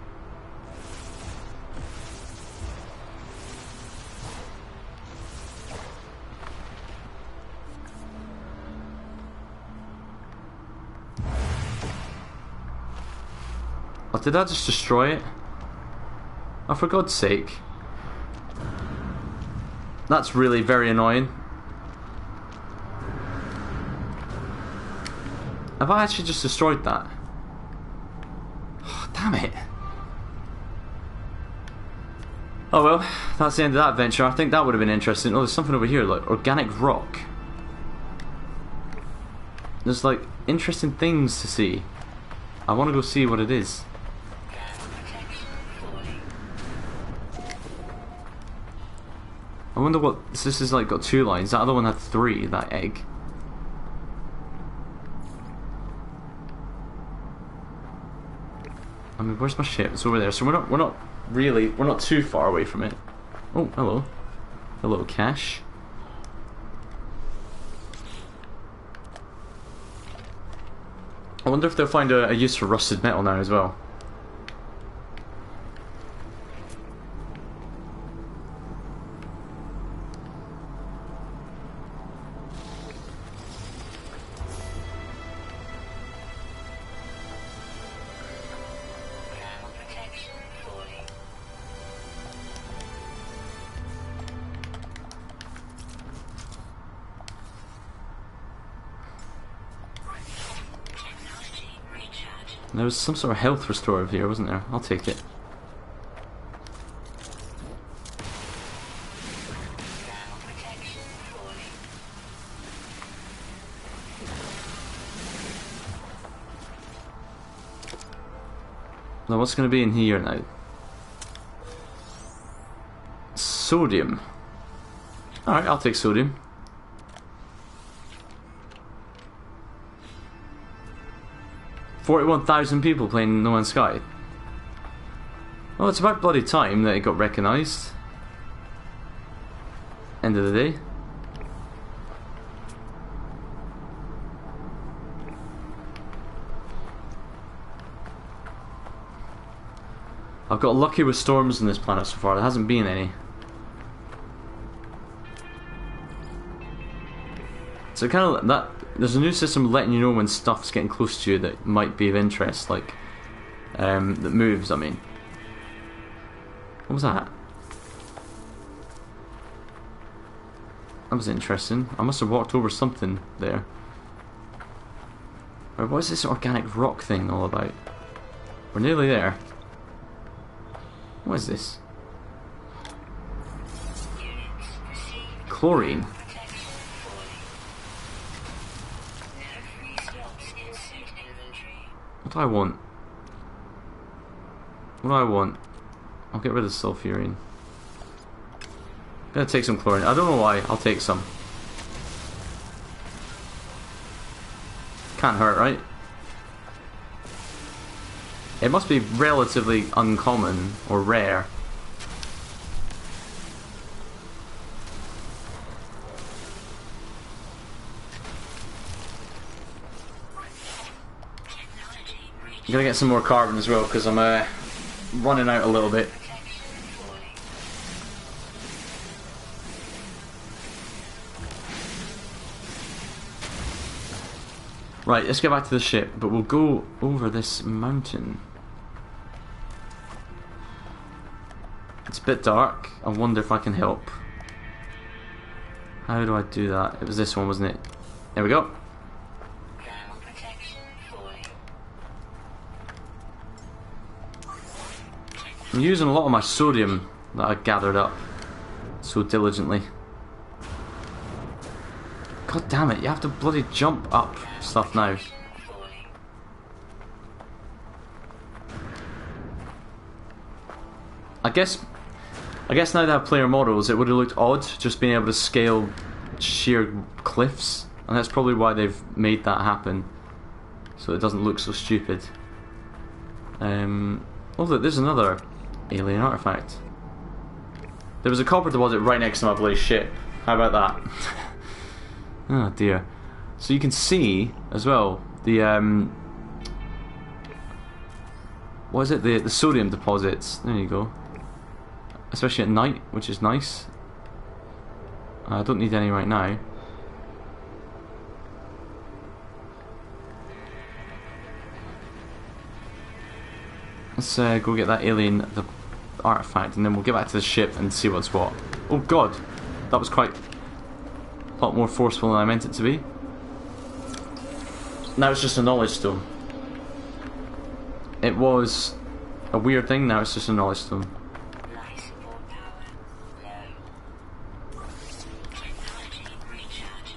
Oh, did I just destroy it? Oh, for God's sake. That's really very annoying. Have I actually just destroyed that? Oh, damn it. Oh well, that's the end of that adventure. I think that would have been interesting. Oh, there's something over here, like organic rock. There's like interesting things to see. I want to go see what it is. I wonder what this is like. Got 2 lines. That other one had 3. That egg. I mean, where's my ship? It's over there. So we're not too far away from it. Oh, hello. Hello, cash. I wonder if they'll find a use for rusted metal now as well. There was some sort of health restorative here, wasn't there? I'll take it. Now what's going to be in here now? Sodium. Alright, I'll take sodium. $41,000 people playing No Man's Sky. Well, it's about bloody time that it got recognised. End of the day. I've got lucky with storms on this planet so far. There hasn't been any. So kind of that. There's a new system letting you know when stuff's getting close to you that might be of interest, like that moves. I mean, what was that? That was interesting. I must have walked over something there. Right, what is this organic rock thing all about? We're nearly there. What is this? Chlorine. What do I want? What do I want? I'll get rid of sulfurine. I'm gonna take some chlorine. I don't know why. I'll take some. Can't hurt, right? It must be relatively uncommon or rare. I'm gonna get some more carbon as well because I'm running out a little bit. Right, let's get back to the ship, but we'll go over this mountain. It's a bit dark. I wonder if I can help. How do I do that? It was this one, wasn't it? There we go. I'm using a lot of my sodium that I gathered up so diligently. God damn it, you have to bloody jump up stuff now. I guess now they have player models, it would have looked odd just being able to scale sheer cliffs, and that's probably why they've made that happen, so it doesn't look so stupid. Oh look, there's another alien artifact. There was a copper deposit right next to my bloody ship. How about that? Oh dear. So you can see as well the what is it? The sodium deposits. There you go. Especially at night, which is nice. I don't need any right now. Let's go get that alien, the artifact, and then we'll get back to the ship and see what's what. Oh god, that was quite a lot more forceful than I meant it to be. Now it's just a knowledge stone. It was a weird thing, now it's just a knowledge stone. Life support power low. Technology recharge.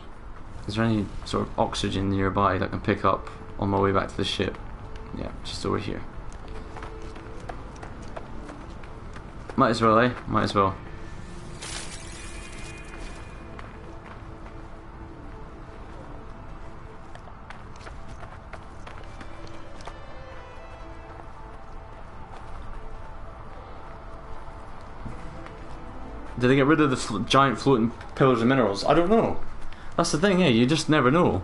Is there any sort of oxygen nearby that I can pick up on my way back to the ship? Yeah, just over here. Might as well, eh? Might as well. Did they get rid of the giant floating pillars of minerals? I don't know. That's the thing, eh? You just never know.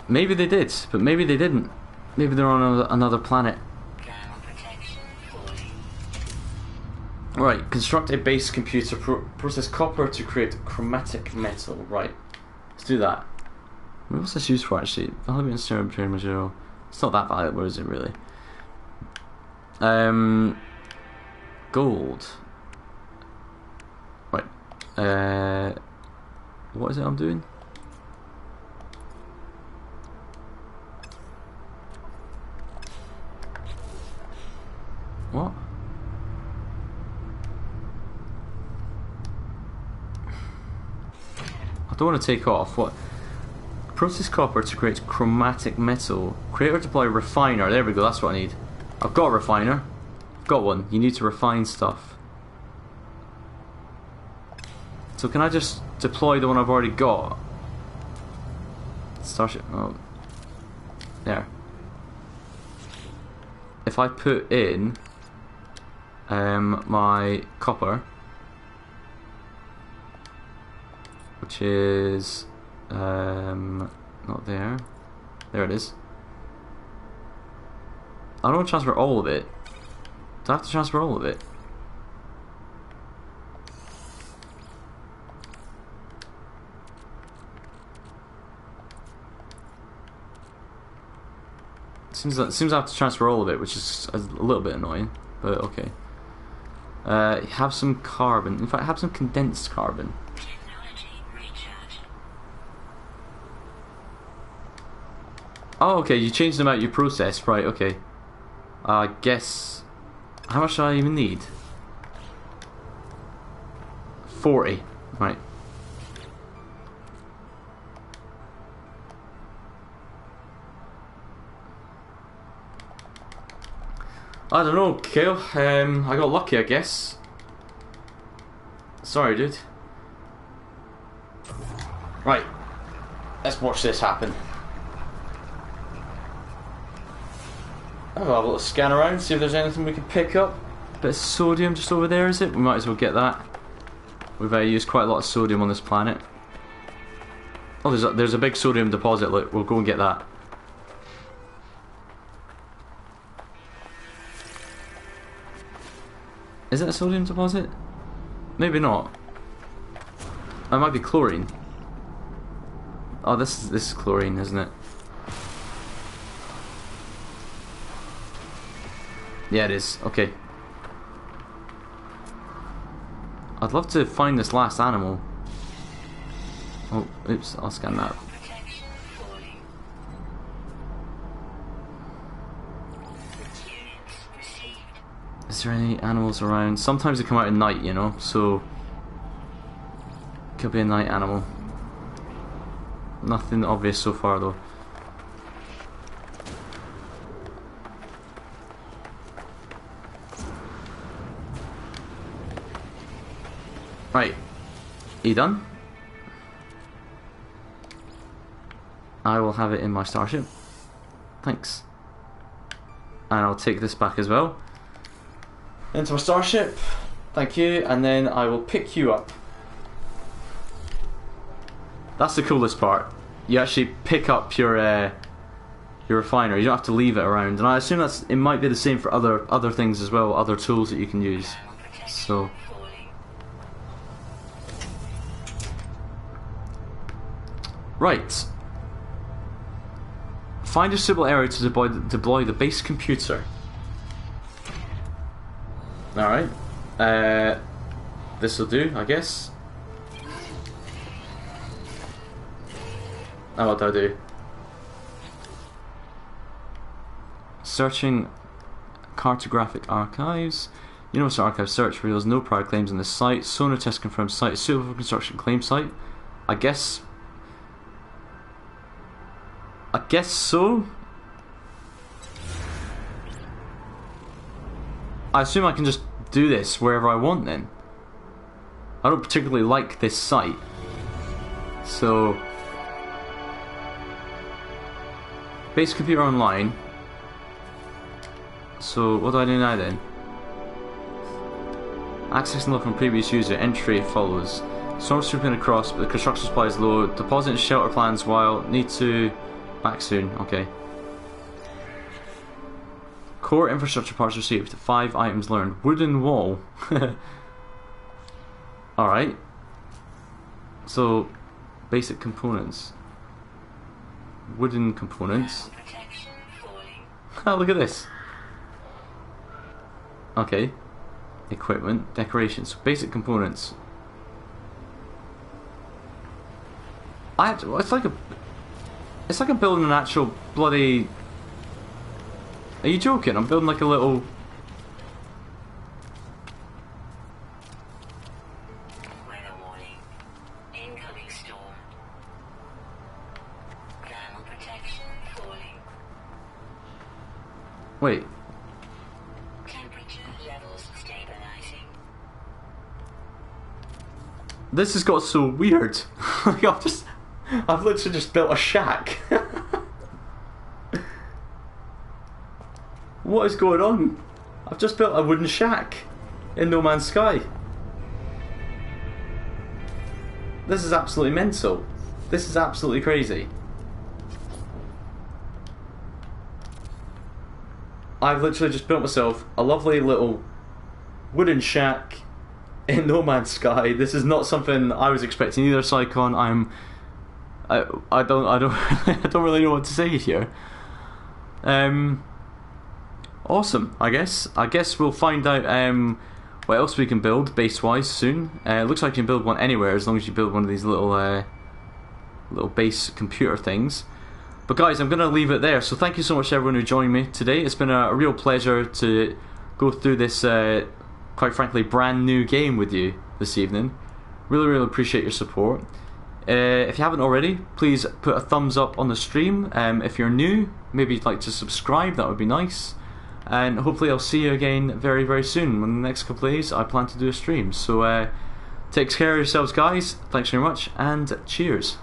Maybe they did, but maybe they didn't. Maybe they're on another planet. Thermal protection falling. Right, construct a base computer, process copper to create chromatic metal. Right, let's do that. What's this used for actually? Valuable and cerebral material. It's not that valuable, is it really? Gold. Right. What is it I'm doing? What? I don't want to take off. What? Process copper to create chromatic metal. Create or deploy refiner. There we go, that's what I need. I've got a refiner. I've got one. You need to refine stuff. So can I just deploy the one I've already got? Starship. Oh. There. If I put in my copper, which is not there. There it is. I don't want to transfer all of it. Do I have to transfer all of it? Seems I have to transfer all of it, which is a little bit annoying, but okay. Have some carbon. In fact, have some condensed carbon. Technology recharge. Oh, okay. You changed them out. You processed, right? Okay. I guess. How much do I even need? 40. Right. I don't know, Kale. I got lucky, I guess. Sorry, dude. Right. Let's watch this happen. I'll have a little scan around, see if there's anything we can pick up. Bit of sodium just over there, is it? We might as well get that. We've used quite a lot of sodium on this planet. Oh, there's a big sodium deposit. Look, we'll go and get that. Is it a sodium deposit? Maybe not. It might be chlorine. Oh, this is chlorine, isn't it? Yeah, it is. Okay. I'd love to find this last animal. Oh, oops, I'll scan that. Protection falling. Units received. Is there any animals around? Sometimes they come out at night, you know, so could be a night animal. Nothing obvious so far though. Right, are you done? I will have it in my starship. Thanks. And I'll take this back as well. Into my starship. Thank you. And then I will pick you up. That's the coolest part. You actually pick up your refiner. You don't have to leave it around. And I assume it might be the same for other things as well, other tools that you can use. So right. Find a suitable area to deploy the base computer. Alright. This'll do, I guess. Now what do I do? Searching cartographic archives. Universal Archive search reveals no prior claims on this site. Sonar test confirms site is suitable for construction claim site. I guess so. I assume I can just do this wherever I want then. I don't particularly like this site. So base computer online. So what do I do now then? Access and look from previous user, entry follows. Storm sweeping across, but the construction supply is low. Deposit and shelter plans while need to back soon. Okay. Core infrastructure parts received. 5 items learned. Wooden wall. Alright. So basic components. Wooden components. Oh, look at this. Okay. Equipment, decorations, basic components. It's like I'm building an actual bloody. Are you joking? I'm building like a little. Weather warning. Incoming storm. Thermal protection falling. Wait. Temperature levels stabilizing. This has got so weird. Like I've literally just built a shack. What is going on? I've just built a wooden shack in No Man's Sky. This is absolutely mental. This is absolutely crazy. I've literally just built myself a lovely little wooden shack in No Man's Sky. This is not something I was expecting either, Psychon. I don't really know what to say here. Awesome. I guess we'll find out what else we can build base wise soon. Looks like you can build one anywhere as long as you build one of these little base computer things. But guys, I'm gonna leave it there. So thank you so much to everyone who joined me today. It's been a real pleasure to go through this quite frankly brand new game with you this evening. Really appreciate your support. If you haven't already, please put a thumbs up on the stream. If you're new, maybe you'd like to subscribe, that would be nice. And hopefully I'll see you again very soon. In the next couple of days I plan to do a stream. So take care of yourselves guys, thanks very much, and cheers.